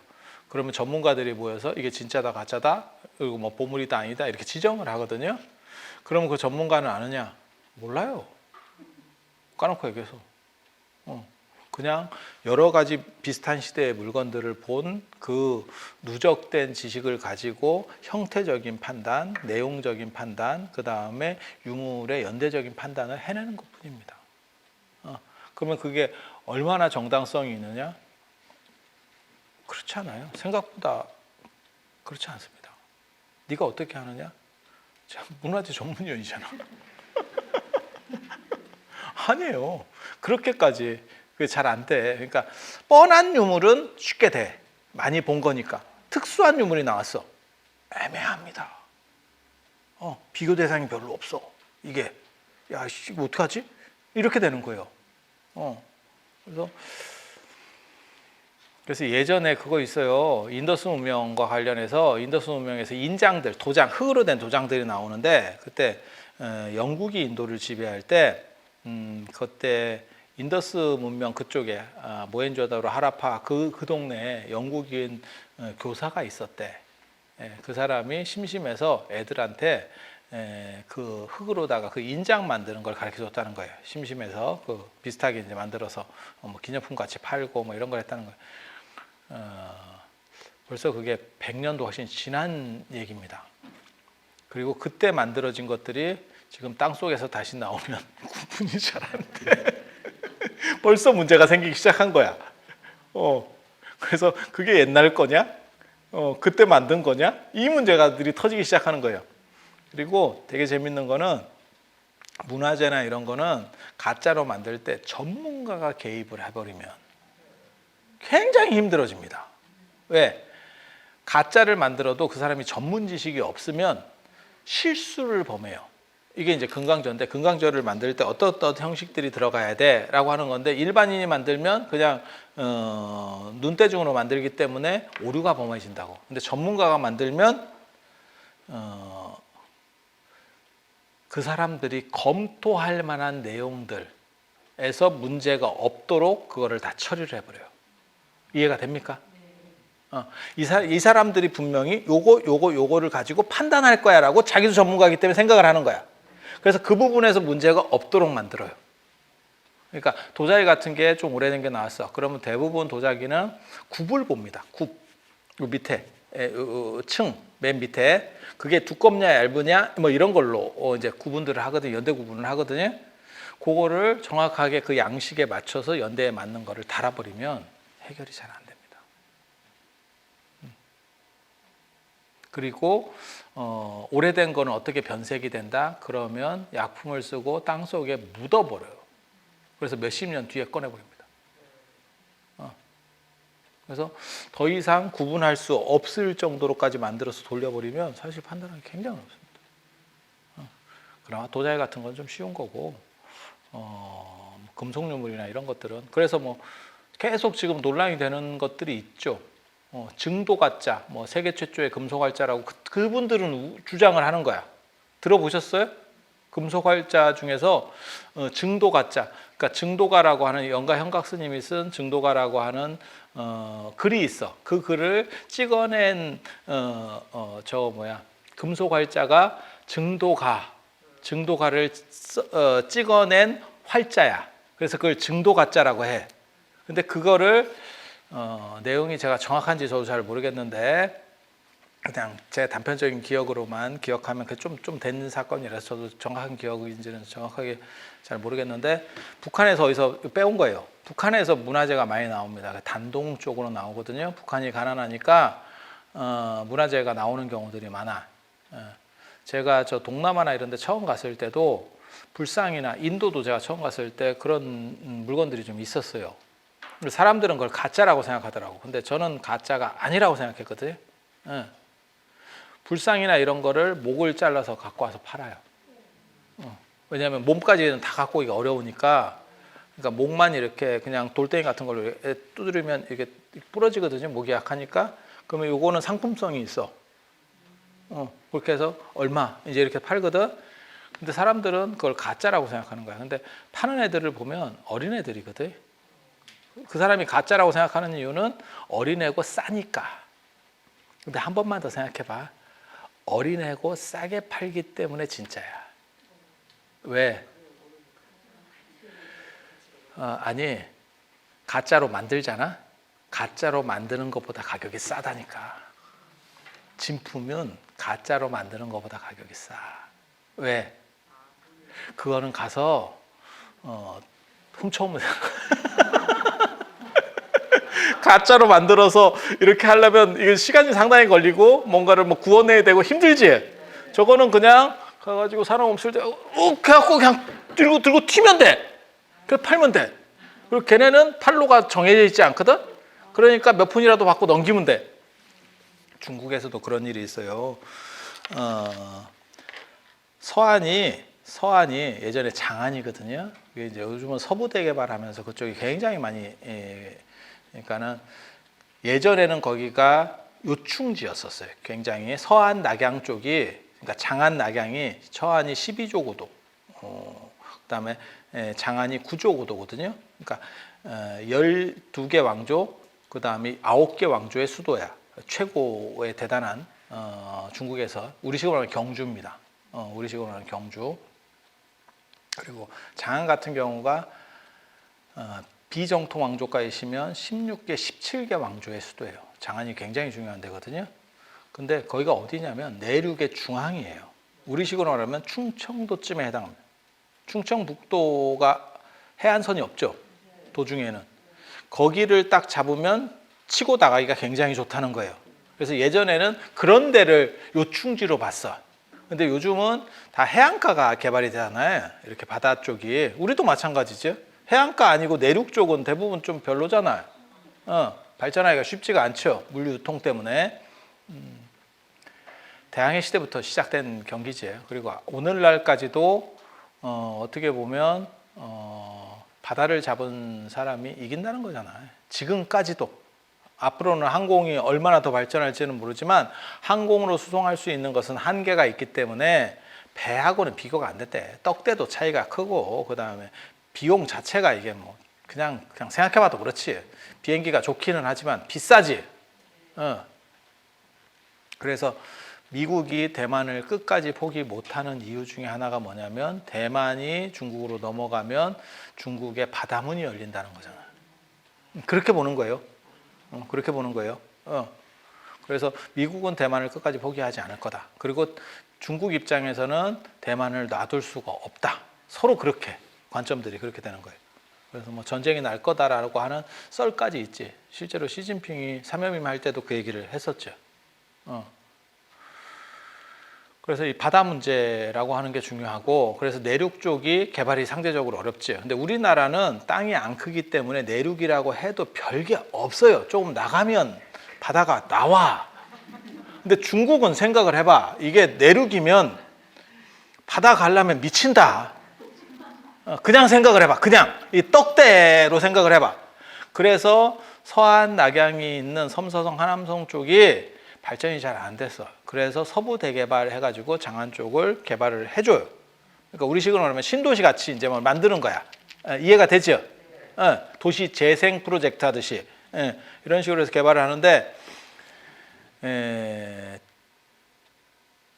그러면 전문가들이 모여서 이게 진짜다 가짜다 그리고 뭐 보물이다 아니다 이렇게 지정을 하거든요. 그러면 그 전문가는 아느냐? 몰라요. 까놓고 얘기해서 그냥 여러 가지 비슷한 시대의 물건들을 본 그 누적된 지식을 가지고 형태적인 판단, 내용적인 판단, 그 다음에 유물의 연대적인 판단을 해내는 것뿐입니다. 그러면 그게 얼마나 정당성이 있느냐? 그렇지 않아요. 생각보다 그렇지 않습니다. 네가 어떻게 하느냐? 문화재 전문위원이잖아. 아니에요. 그렇게까지 잘 안 돼. 그러니까 뻔한 유물은 쉽게 돼. 많이 본 거니까. 특수한 유물이 나왔어. 애매합니다. 비교 대상이 별로 없어. 이게 야, 이거 어떡하지? 이렇게 되는 거예요. 그래서 예전에 그거 있어요. 인더스 문명과 관련해서 인더스 문명에서 인장들, 도장, 흙으로 된 도장들이 나오는데 그때 영국이 인도를 지배할 때 그때 인더스 문명 그쪽에 모헨조다로 하라파 그 동네에 영국인 교사가 있었대. 그 사람이 심심해서 애들한테 그 흙으로다가 그 인장 만드는 걸 가르쳐 줬다는 거예요. 심심해서 그 비슷하게 이제 만들어서 뭐 기념품 같이 팔고 뭐 이런 걸 했다는 거예요. 벌써 그게 100년도 훨씬 지난 얘기입니다. 그리고 그때 만들어진 것들이 지금 땅 속에서 다시 나오면 구분이 잘 안 돼. 벌써 문제가 생기기 시작한 거야. 그래서 그게 옛날 거냐? 그때 만든 거냐? 이 문제가들이 터지기 시작하는 거예요. 그리고 되게 재밌는 거는 문화재나 이런 거는 가짜로 만들 때 전문가가 개입을 해버리면 굉장히 힘들어집니다. 왜? 가짜를 만들어도 그 사람이 전문 지식이 없으면 실수를 범해요. 이게 이제 금강저인데 금강저를 만들 때 어떤 형식들이 들어가야 돼라고 하는 건데 일반인이 만들면 그냥 눈대중으로 만들기 때문에 오류가 범해진다고. 근데 전문가가 만들면 그 사람들이 검토할 만한 내용들에서 문제가 없도록 그거를 다 처리를 해버려요. 이해가 됩니까? 이 사람들이 분명히 요거를 가지고 판단할 거야라고 자기도 전문가이기 때문에 생각을 하는 거야. 그래서 그 부분에서 문제가 없도록 만들어요. 그러니까 도자기 같은 게 좀 오래된 게 나왔어. 그러면 대부분 도자기는 굽을 봅니다. 굽. 요 밑에 층 맨 밑에 그게 두껍냐 얇으냐 뭐 이런 걸로 이제 구분들을 하거든요. 연대 구분을 하거든요. 그거를 정확하게 그 양식에 맞춰서 연대에 맞는 거를 달아버리면 해결이 잘 안 됩니다. 그리고 오래된 거는 어떻게 변색이 된다? 그러면 약품을 쓰고 땅 속에 묻어버려요. 그래서 몇십 년 뒤에 꺼내버립니다. 그래서 더 이상 구분할 수 없을 정도로까지 만들어서 돌려버리면 사실 판단하기 굉장히 어렵습니다. 그나마 도자기 같은 건 좀 쉬운 거고 금속 유물이나 이런 것들은 그래서 뭐 계속 지금 논란이 되는 것들이 있죠. 증도가짜, 뭐 세계 최초의 금속활자라고 그분들은 주장을 하는 거야. 들어보셨어요? 금속활자 중에서 증도가짜, 그러니까 증도가라고 하는 영가 현각 스님이 쓴 증도가라고 하는 글이 있어. 그 글을 찍어낸 금속활자가 증도가를 찍어낸 활자야. 그래서 그걸 증도가짜라고 해. 근데 그거를 내용이 제가 정확한지 저도 잘 모르겠는데 그냥 제 단편적인 기억으로만 기억하면 그 좀 된 사건이라서 저도 정확한 기억인지는 정확하게 잘 모르겠는데 북한에서 어디서 빼온 거예요. 북한에서 문화재가 많이 나옵니다. 단동 쪽으로 나오거든요. 북한이 가난하니까 문화재가 나오는 경우들이 많아. 제가 저 동남아나 이런 데 처음 갔을 때도 불상이나 인도도 제가 처음 갔을 때 그런 물건들이 좀 있었어요. 사람들은 그걸 가짜라고 생각하더라고. 근데 저는 가짜가 아니라고 생각했거든요. 불상이나 이런 거를 목을 잘라서 갖고 와서 팔아요. 왜냐하면 몸까지는 다 갖고 오기가 어려우니까. 그러니까 목만 이렇게 그냥 돌덩이 같은 걸로 두드리면 이게 부러지거든요. 목이 약하니까. 그러면 요거는 상품성이 있어. 그렇게 해서 얼마 이제 이렇게 팔거든. 근데 사람들은 그걸 가짜라고 생각하는 거야. 근데 파는 애들을 보면 어린 애들이거든. 그 사람이 가짜라고 생각하는 이유는 어린애고 싸니까. 근데 한 번만 더 생각해봐. 어린애고 싸게 팔기 때문에 진짜야. 왜? 아니, 가짜로 만들잖아. 가짜로 만드는 것보다 가격이 싸다니까. 진품은 가짜로 만드는 것보다 가격이 싸. 왜? 그거는 가서 훔쳐오면 가짜로 만들어서 이렇게 하려면 이거 시간이 상당히 걸리고 뭔가를 뭐 구워내야 되고 힘들지. 저거는 그냥 가가지고 사람 없을 때 해갖고 그냥 들고 튀면 돼. 그래 팔면 돼. 그리고 걔네는 판로가 정해져 있지 않거든. 그러니까 몇 푼이라도 받고 넘기면 돼. 중국에서도 그런 일이 있어요. 서안이 예전에 장안이거든요. 이제 요즘은 서부대 개발하면서 그쪽이 굉장히 많이 그러니까는 예전에는 거기가 요충지였었어요. 굉장히 서안 낙양 쪽이 그러니까 장안 낙양이 서안이 12조 고도, 그다음에 장안이 9조 고도거든요. 그러니까 12개 왕조, 그다음에 9개 왕조의 수도야. 최고의 대단한 중국에서 우리식으로 하면 경주입니다. 우리식으로 하면 경주. 그리고 장안 같은 경우가 비정통 왕조가이시면 16개, 17개 왕조의 수도예요. 장안이 굉장히 중요한 데거든요. 근데 거기가 어디냐면 내륙의 중앙이에요. 우리식으로 말하면 충청도쯤에 해당합니다. 충청북도가 해안선이 없죠. 도중에는. 거기를 딱 잡으면 치고 나가기가 굉장히 좋다는 거예요. 그래서 예전에는 그런 데를 요충지로 봤어. 근데 요즘은 다 해안가가 개발이 되잖아요. 이렇게 바다 쪽이. 우리도 마찬가지죠. 해안가 아니고 내륙 쪽은 대부분 좀 별로잖아요. 발전하기가 쉽지가 않죠. 물류 유통 때문에. 대항해 시대부터 시작된 경기지예요. 그리고 오늘날까지도 어떻게 보면 바다를 잡은 사람이 이긴다는 거잖아요. 지금까지도. 앞으로는 항공이 얼마나 더 발전할지는 모르지만 항공으로 수송할 수 있는 것은 한계가 있기 때문에 배하고는 비교가 안 됐대. 떡대도 차이가 크고 그다음에 비용 자체가 이게 뭐 그냥 생각해봐도 그렇지. 비행기가 좋기는 하지만 비싸지. 그래서 미국이 대만을 끝까지 포기 못하는 이유 중에 하나가 뭐냐면 대만이 중국으로 넘어가면 중국의 바다문이 열린다는 거잖아요. 그렇게 보는 거예요. 그렇게 보는 거예요. 그래서 미국은 대만을 끝까지 포기하지 않을 거다. 그리고 중국 입장에서는 대만을 놔둘 수가 없다. 서로 그렇게 관점들이 그렇게 되는 거예요. 그래서 뭐 전쟁이 날 거다라고 하는 썰까지 있지. 실제로 시진핑이 삼연임 할 때도 그 얘기를 했었죠. 그래서 이 바다 문제라고 하는 게 중요하고 그래서 내륙 쪽이 개발이 상대적으로 어렵지. 근데 우리나라는 땅이 안 크기 때문에 내륙이라고 해도 별게 없어요. 조금 나가면 바다가 나와. 근데 중국은 생각을 해봐. 이게 내륙이면 바다 가려면 미친다. 그냥 생각을 해봐. 그냥 이 떡대로 생각을 해봐. 그래서 서안 낙양이 있는 섬서성 하남성 쪽이 발전이 잘 안 됐어. 그래서 서부 대개발 해가지고 장안 쪽을 개발을 해줘요. 그러니까 우리식으로 말하면 신도시 같이 이제 뭐 만드는 거야. 이해가 되죠? 도시 재생 프로젝트 하듯이 이런 식으로 해서 개발을 하는데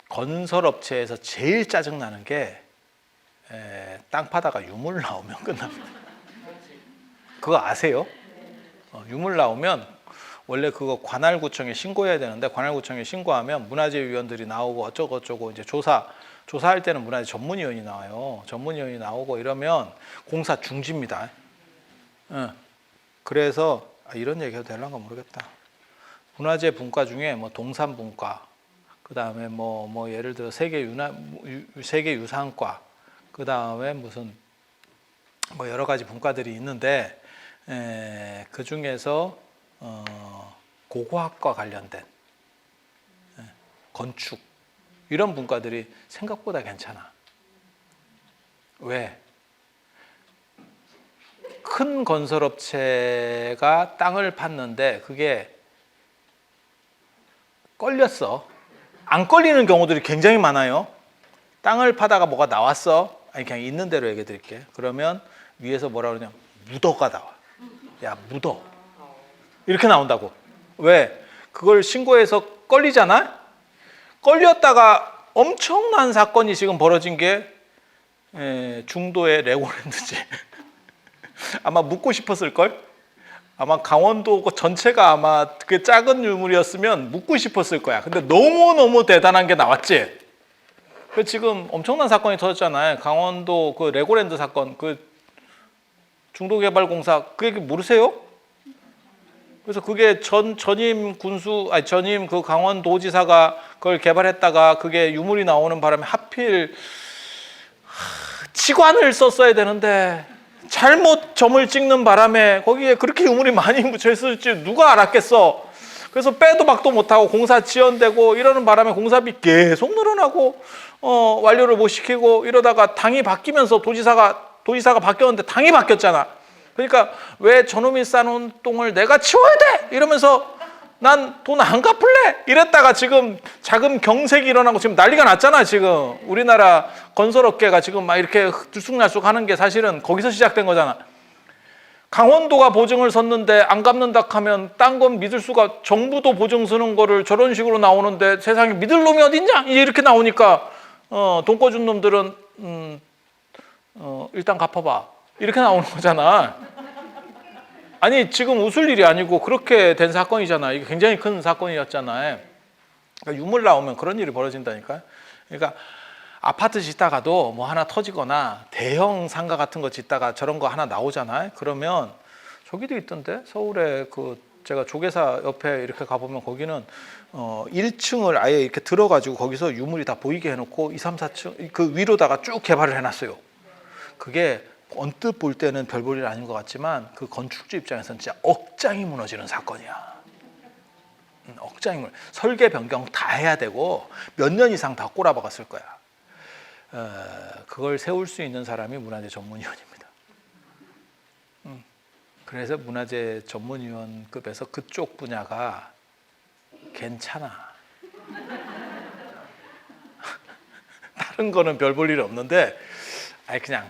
건설업체에서 제일 짜증 나는 게 땅 파다가 유물 나오면 끝납니다. 그거 아세요? 유물 나오면 원래 그거 관할구청에 신고해야 되는데 관할구청에 신고하면 문화재위원들이 나오고 어쩌고 이제 조사할 때는 문화재 전문위원이 나와요. 전문위원이 나오고 이러면 공사 중지입니다. 그래서 이런 얘기 해도 되려나 모르겠다. 문화재 분과 중에 뭐 동산 분과, 그 다음에 뭐 예를 들어 세계유산과, 그 다음에 무슨 뭐 여러 가지 분과들이 있는데 그 중에서 고고학과 관련된 건축 이런 분과들이 생각보다 괜찮아. 왜? 큰 건설업체가 땅을 팠는데 그게 걸렸어. 안 걸리는 경우들이 굉장히 많아요. 땅을 파다가 뭐가 나왔어. 아니 그냥 있는 대로 얘기해 드릴게. 그러면 위에서 뭐라 그러냐, 묻어가 나와. 야, 묻어. 이렇게 나온다고. 왜? 그걸 신고해서 걸리잖아. 걸렸다가 엄청난 사건이 지금 벌어진 게 중도의 레고랜드지. 아마 묻고 싶었을걸? 아마 강원도 전체가 아마 그 작은 유물이었으면 묻고 싶었을 거야. 근데 너무너무 대단한 게 나왔지. 그 지금 엄청난 사건이 터졌잖아요. 강원도 그 레고랜드 사건, 그 중도개발공사, 그 얘기 모르세요? 그래서 그게 전임 그 강원도지사가 그걸 개발했다가 그게 유물이 나오는 바람에 하필 치관을 썼어야 되는데 잘못 점을 찍는 바람에 거기에 그렇게 유물이 많이 묻혀 있을지 누가 알았겠어. 그래서 빼도 박도 못하고 공사 지연되고 이러는 바람에 공사비 계속 늘어나고 완료를 못 시키고 이러다가 당이 바뀌면서 도지사가 바뀌었는데 당이 바뀌었잖아. 그러니까 왜 저놈이 쌓아놓은 똥을 내가 치워야 돼? 이러면서 난 돈 안 갚을래? 이랬다가 지금 자금 경색이 일어나고 지금 난리가 났잖아. 지금 우리나라 건설업계가 지금 막 이렇게 들쑥날쑥 하는 게 사실은 거기서 시작된 거잖아. 강원도가 보증을 섰는데 안 갚는다 하면 딴 건 믿을 수가, 정부도 보증 서는 거를 저런 식으로 나오는데 세상에 믿을 놈이 어딨냐? 이렇게 나오니까 돈 꿔준 놈들은 일단 갚아봐. 이렇게 나오는 거잖아. 아니 지금 웃을 일이 아니고 그렇게 된 사건이잖아. 이게 굉장히 큰 사건이었잖아요. 그러니까 유물 나오면 그런 일이 벌어진다니까요. 그러니까 아파트 짓다가도 뭐 하나 터지거나 대형 상가 같은 거 짓다가 저런 거 하나 나오잖아요. 그러면 저기도 있던데 서울에 그 제가 조계사 옆에 이렇게 가보면 거기는 1층을 아예 이렇게 들어가지고 거기서 유물이 다 보이게 해놓고 2, 3, 4층 그 위로다가 쭉 개발을 해놨어요. 그게 언뜻 볼 때는 별 볼 일 아닌 것 같지만 그 건축주 입장에서는 진짜 억장이 무너지는 사건이야. 억장이 무너져. 설계 변경 다 해야 되고 몇 년 이상 다 꼬라박았을 거야. 그걸 세울 수 있는 사람이 문화재 전문위원입니다. 그래서 문화재 전문위원급에서 그쪽 분야가 괜찮아. 다른 거는 별 볼 일 없는데 아니 그냥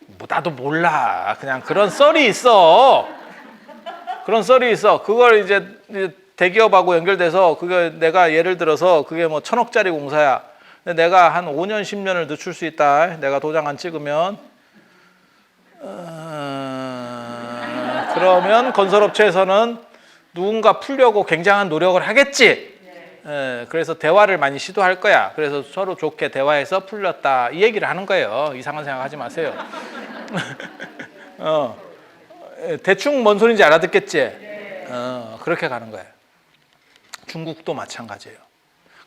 뭐 나도 몰라. 그냥 그런 썰이 있어. 그런 썰이 있어. 그걸 이제 대기업하고 연결돼서 그게 내가 예를 들어서 그게 뭐 1,000억짜리 공사야. 근데 내가 한 5년, 10년을 늦출 수 있다. 내가 도장 안 찍으면 그러면 건설업체에서는 누군가 풀려고 굉장한 노력을 하겠지. 그래서 대화를 많이 시도할 거야. 그래서 서로 좋게 대화해서 풀렸다. 이 얘기를 하는 거예요. 이상한 생각하지 마세요. 대충 뭔 소리인지 알아듣겠지. 그렇게 가는 거예요. 중국도 마찬가지예요.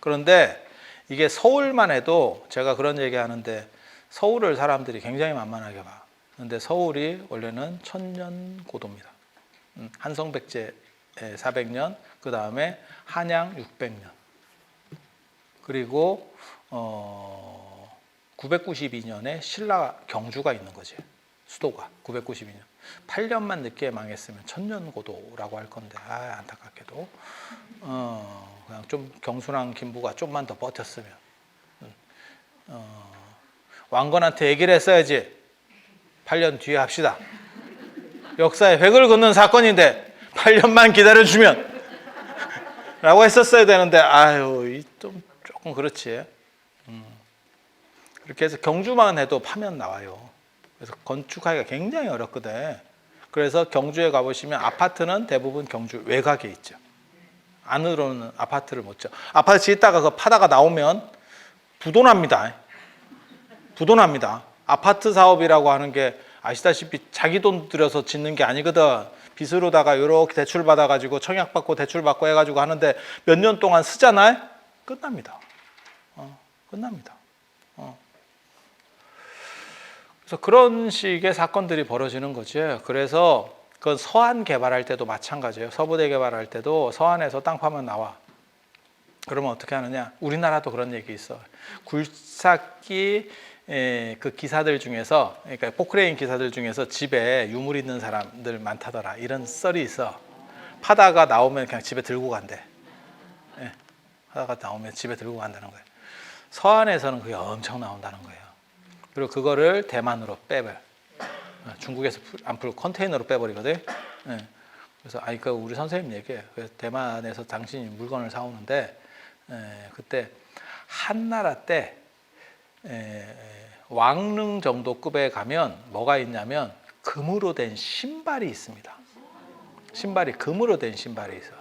그런데 이게 서울만 해도 제가 그런 얘기하는데 서울을 사람들이 굉장히 만만하게 봐. 그런데 서울이 원래는 1000년 고도입니다. 한성백제 400년, 그 다음에 한양 600년, 그리고 992년에 신라 경주가 있는 거지. 수도가 992년. 8년만 늦게 망했으면 1000년 고도라고 할 건데 안타깝게도 그냥 좀 경순한 김부가 좀만 더 버텼으면 왕건한테 얘기를 했어야지. 8년 뒤에 합시다. 역사에 획을 긋는 사건인데 8년만 기다려주면 라고 했었어야 되는데 아유 좀 조금 그렇지. 그렇게 해서 경주만 해도 파면 나와요. 그래서 건축하기가 굉장히 어렵거든. 그래서 경주에 가보시면 아파트는 대부분 경주 외곽에 있죠. 안으로는 아파트를 못 져. 아파트 짓다가 그 파다가 나오면 부도납니다. 부도납니다. 아파트 사업이라고 하는 게 아시다시피 자기 돈 들여서 짓는 게 아니거든. 빚으로다가 이렇게 대출 받아가지고 청약 받고 대출 받고 해가지고 하는데 몇 년 동안 쓰잖아요. 끝납니다. 끝납니다. 그래서 그런 식의 사건들이 벌어지는 거죠. 그래서 그 서안 개발할 때도 마찬가지예요. 서부대 개발할 때도 서안에서 땅 파면 나와. 그러면 어떻게 하느냐? 우리나라도 그런 얘기 있어. 굴삭기 그 기사들 중에서, 그러니까 포크레인 기사들 중에서 집에 유물 있는 사람들 많다더라. 이런 썰이 있어. 파다가 나오면 그냥 집에 들고 간대. 예, 파다가 나오면 집에 들고 간다는 거예요. 서안에서는 그게 엄청 나온다는 거예요. 그리고 그거를 대만으로 빼버려. 중국에서 안 풀고 컨테이너로 빼버리거든. 예. 그래서 그 우리 선생님 얘기해요. 그래서 대만에서 당신이 물건을 사오는데 그때 한나라 때 왕릉 정도 급에 가면 뭐가 있냐면 금으로 된 신발이 있습니다. 신발이 금으로 된 신발이 있어.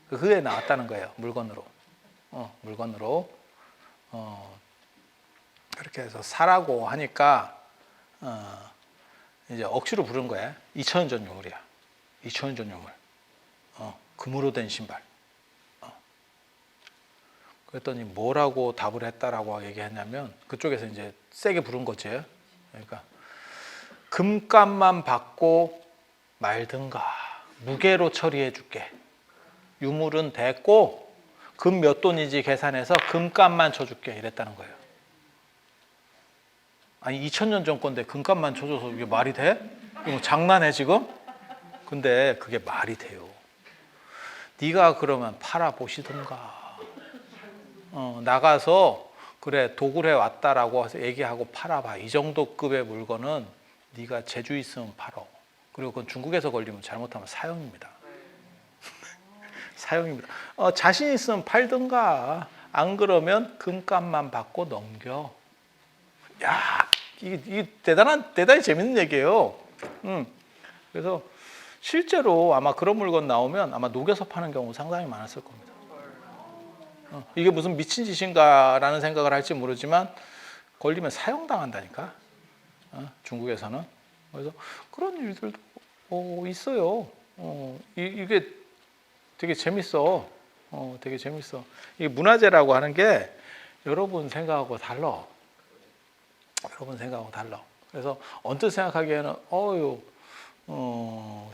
그게 나왔다는 거예요. 물건으로. 물건으로. 그렇게 해서 사라고 하니까 이제 억지로 부른 거야. 2000년 전 유물이야. 2000년 전 유물. 금으로 된 신발. 그랬더니 뭐라고 답을 했다라고 얘기했냐면 그쪽에서 이제 세게 부른 거지. 그러니까 금값만 받고 말든가 무게로 처리해 줄게. 유물은 됐고 금 몇 돈인지 계산해서 금값만 쳐줄게 이랬다는 거예요. 아니 2000년 전 건데 금값만 쳐줘서 이게 말이 돼? 이거 장난해 지금? 근데 그게 말이 돼요. 네가 그러면 팔아보시든가 나가서 그래 도굴해 왔다라고 해서 얘기하고 팔아봐. 이 정도 급의 물건은 네가 재주 있으면 팔어. 그리고 그건 중국에서 걸리면 잘못하면 사형입니다. 사형입니다. 자신 있으면 팔든가 안 그러면 금값만 받고 넘겨. 야, 이게 대단히 재밌는 얘기예요. 그래서 실제로 아마 그런 물건 나오면 아마 녹여서 파는 경우 상당히 많았을 겁니다. 이게 무슨 미친 짓인가라는 생각을 할지 모르지만 걸리면 사형당한다니까. 중국에서는. 그래서 그런 일들도 있어요. 이게 되게 재밌어. 되게 재밌어. 이게 문화재라고 하는 게 여러분 생각하고 달라. 여러분 생각하고 달라. 그래서 언뜻 생각하기에는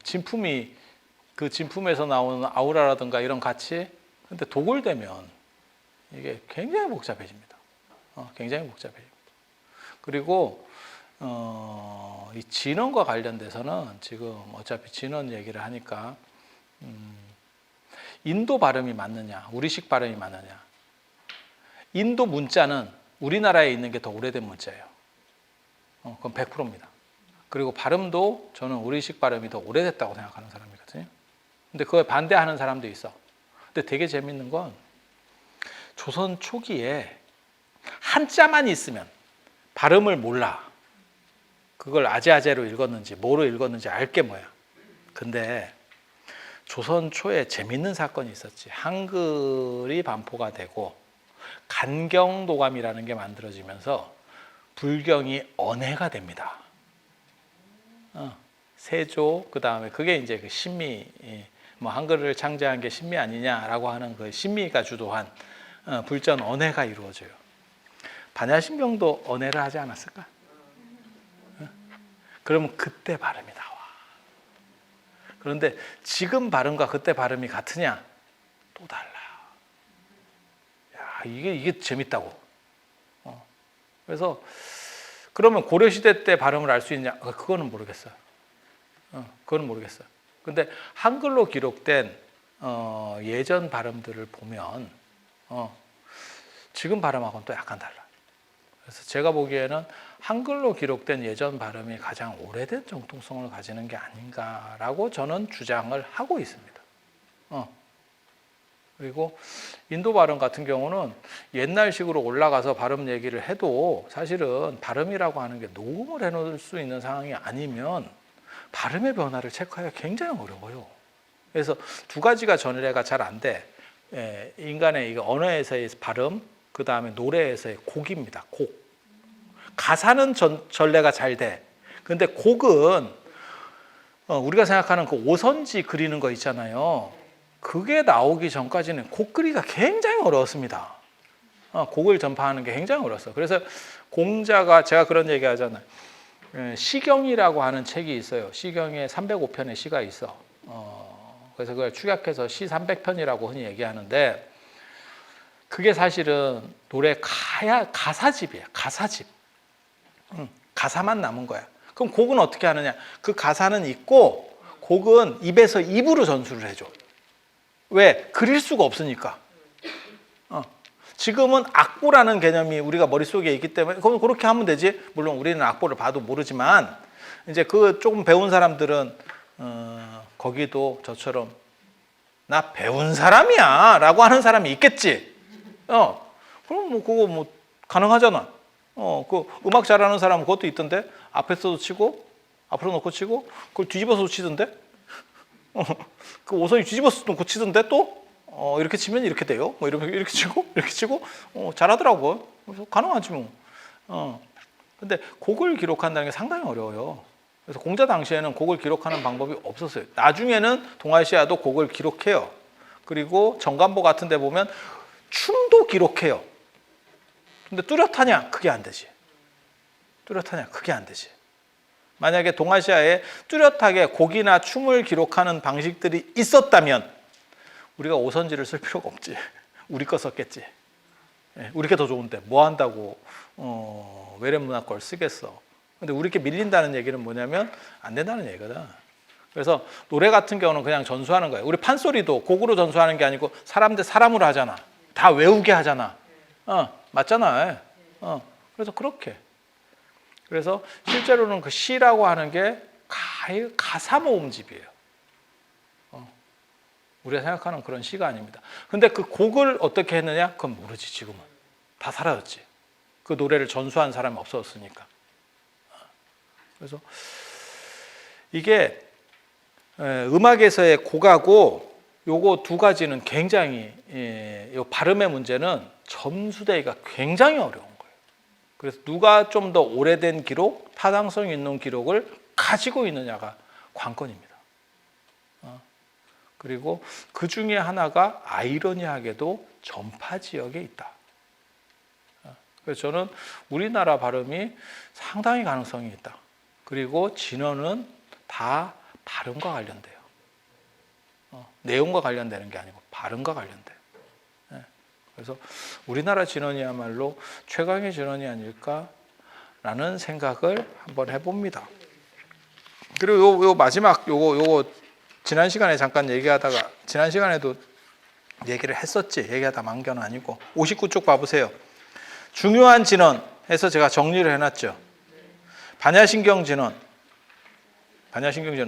진품이 그 진품에서 나오는 아우라라든가 이런 가치, 근데 도굴되면 이게 굉장히 복잡해집니다. 굉장히 복잡해집니다. 그리고 이 진원과 관련돼서는 지금 어차피 진원 얘기를 하니까 인도 발음이 맞느냐, 우리식 발음이 맞느냐. 인도 문자는 우리나라에 있는 게 더 오래된 문자예요. 그건 100%입니다. 그리고 발음도 저는 우리식 발음이 더 오래됐다고 생각하는 사람이거든요. 근데 그걸 반대하는 사람도 있어. 근데 되게 재밌는 건 조선 초기에 한자만 있으면 발음을 몰라. 그걸 아제아제로 읽었는지 뭐로 읽었는지 알게 뭐야. 근데 조선 초에 재밌는 사건이 있었지. 한글이 반포가 되고 간경도감이라는 게 만들어지면서 불경이 언해가 됩니다. 세조 그다음에 그게 이제 그 신미, 뭐 한글을 창제한 게 신미 아니냐라고 하는 그 신미가 주도한 불전 언해가 이루어져요. 반야심경도 언해를 하지 않았을까? 그러면 그때 발음이 나와. 그런데 지금 발음과 그때 발음이 같으냐? 또 달라요. 야, 이게 재밌다고. 그래서 그러면 고려시대 때 발음을 알 수 있냐? 그거는 모르겠어요. 그거는 모르겠어요. 근데 한글로 기록된 예전 발음들을 보면 지금 발음하고는 또 약간 달라. 그래서 제가 보기에는 한글로 기록된 예전 발음이 가장 오래된 정통성을 가지는 게 아닌가라고 저는 주장을 하고 있습니다. 그리고 인도 발음 같은 경우는 옛날식으로 올라가서 발음 얘기를 해도 사실은 발음이라고 하는 게 녹음을 해놓을 수 있는 상황이 아니면 발음의 변화를 체크하기가 굉장히 어려워요. 그래서 두 가지가 전례가 잘 안 돼. 인간의 언어에서의 발음, 그 다음에 노래에서의 곡입니다. 곡. 가사는 전래가 잘 돼. 근데 곡은 우리가 생각하는 그 오선지 그리는 거 있잖아요. 그게 나오기 전까지는 곡 그리기가 굉장히 어려웠습니다. 곡을 전파하는 게 굉장히 어려웠어요. 그래서 공자가 제가 그런 얘기 하잖아요. 시경이라고 하는 책이 있어요. 시경에 305편의 시가 있어. 그래서 그걸 축약해서 시 300편이라고 흔히 얘기하는데 그게 사실은 노래 가사집이에요. 가사집. 가사만 남은 거야. 그럼 곡은 어떻게 하느냐? 그 가사는 있고 곡은 입에서 입으로 전수를 해줘. 왜? 그릴 수가 없으니까. 지금은 악보라는 개념이 우리가 머릿속에 있기 때문에 그럼 그렇게 하면 되지. 물론 우리는 악보를 봐도 모르지만 이제 그 조금 배운 사람들은 거기도 저처럼 나 배운 사람이야 라고 하는 사람이 있겠지. 그럼 뭐 그거 뭐 가능하잖아. 그 음악 잘하는 사람은 그것도 있던데 앞에서도 치고 앞으로 놓고 치고 그걸 뒤집어서 치던데 그 오선이 뒤집어서 놓고 치던데 또 이렇게 치면 이렇게 돼요. 뭐 이렇게 치고 잘하더라고. 그래서 가능하지 뭐. 근데 곡을 기록한다는 게 상당히 어려워요. 그래서 공자 당시에는 곡을 기록하는 방법이 없었어요. 나중에는 동아시아도 곡을 기록해요. 그리고 정관보 같은 데 보면 춤도 기록해요. 근데 뚜렷하냐? 그게 안 되지. 뚜렷하냐? 그게 안 되지. 만약에 동아시아에 뚜렷하게 곡이나 춤을 기록하는 방식들이 있었다면 우리가 오선지를 쓸 필요가 없지. 우리 거 썼겠지. 우리 게 더 좋은데 뭐 한다고 외래 문화 걸 쓰겠어. 근데 우리께 밀린다는 얘기는 뭐냐면 안 된다는 얘기거든. 그래서 노래 같은 경우는 그냥 전수하는 거예요. 우리 판소리도 곡으로 전수하는 게 아니고 사람 대 사람으로 하잖아. 다 외우게 하잖아. 맞잖아. 그래서 그렇게. 그래서 실제로는 그 시라고 하는 게 가사 모음집이에요. 우리가 생각하는 그런 시가 아닙니다. 근데 그 곡을 어떻게 했느냐? 그건 모르지 지금은. 다 사라졌지. 그 노래를 전수한 사람이 없어졌으니까. 그래서 이게 음악에서의 곡하고 요거 두 가지는 굉장히 요 발음의 문제는 점수대기가 굉장히 어려운 거예요. 그래서 누가 좀 더 오래된 기록, 타당성 있는 기록을 가지고 있느냐가 관건입니다. 그리고 그 중에 하나가 아이러니하게도 전파 지역에 있다. 그래서 저는 우리나라 발음이 상당히 가능성이 있다. 그리고 진어는 다 발음과 관련돼요. 내용과 관련되는 게 아니고 발음과 관련돼요. 그래서 우리나라 진언이야말로 최강의 진언이 아닐까라는 생각을 한번 해봅니다. 그리고 요 마지막 요거 지난 시간에 잠깐 얘기하다가 지난 시간에도 얘기를 했었지. 얘기하다 만 건 아니고 59쪽 봐보세요. 중요한 진언 해서 제가 정리를 해놨죠. 반야신경 진언.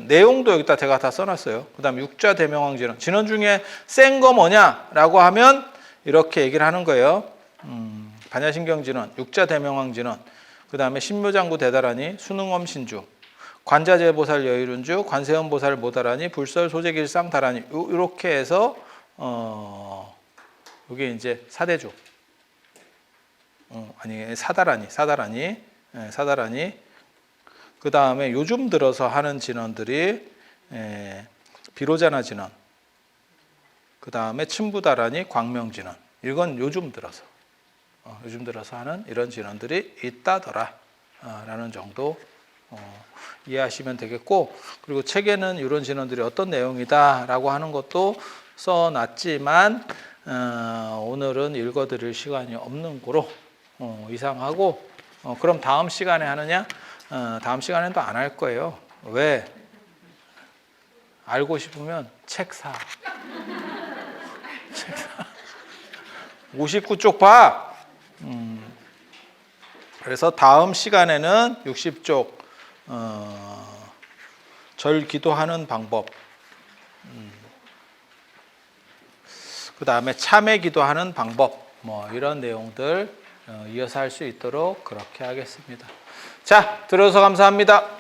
내용도 여기다 제가 다 써놨어요. 그 다음에 육자 대명왕 진언. 진언 중에 센 거 뭐냐라고 하면 이렇게 얘기를 하는 거예요. 반야신경 진언, 육자 대명왕 진언, 그 다음에 신묘장구 대다라니, 수능엄 신주, 관자재보살 여의룬주, 관세음보살 모다라니, 불설 소재길상 다라니. 이렇게 해서 이게 이제 사대주. 사다라니. 그 다음에 요즘 들어서 하는 진언들이 비로자나 진언, 그 다음에 춘부다라니, 광명진언. 이건 요즘 들어서 하는 이런 진언들이 있다더라 라는 정도 이해하시면 되겠고, 그리고 책에는 이런 진언들이 어떤 내용이다라고 하는 것도 써놨지만 오늘은 읽어드릴 시간이 없는 거로 이상하고, 그럼 다음 시간에 하느냐? 다음 시간에도 안 할 거예요. 왜? 알고 싶으면 책 사. 59쪽 봐. 그래서 다음 시간에는 60쪽 절 기도하는 방법, 그 다음에 참회 기도하는 방법, 뭐 이런 내용들 이어서 할 수 있도록 그렇게 하겠습니다. 자, 들어서 감사합니다.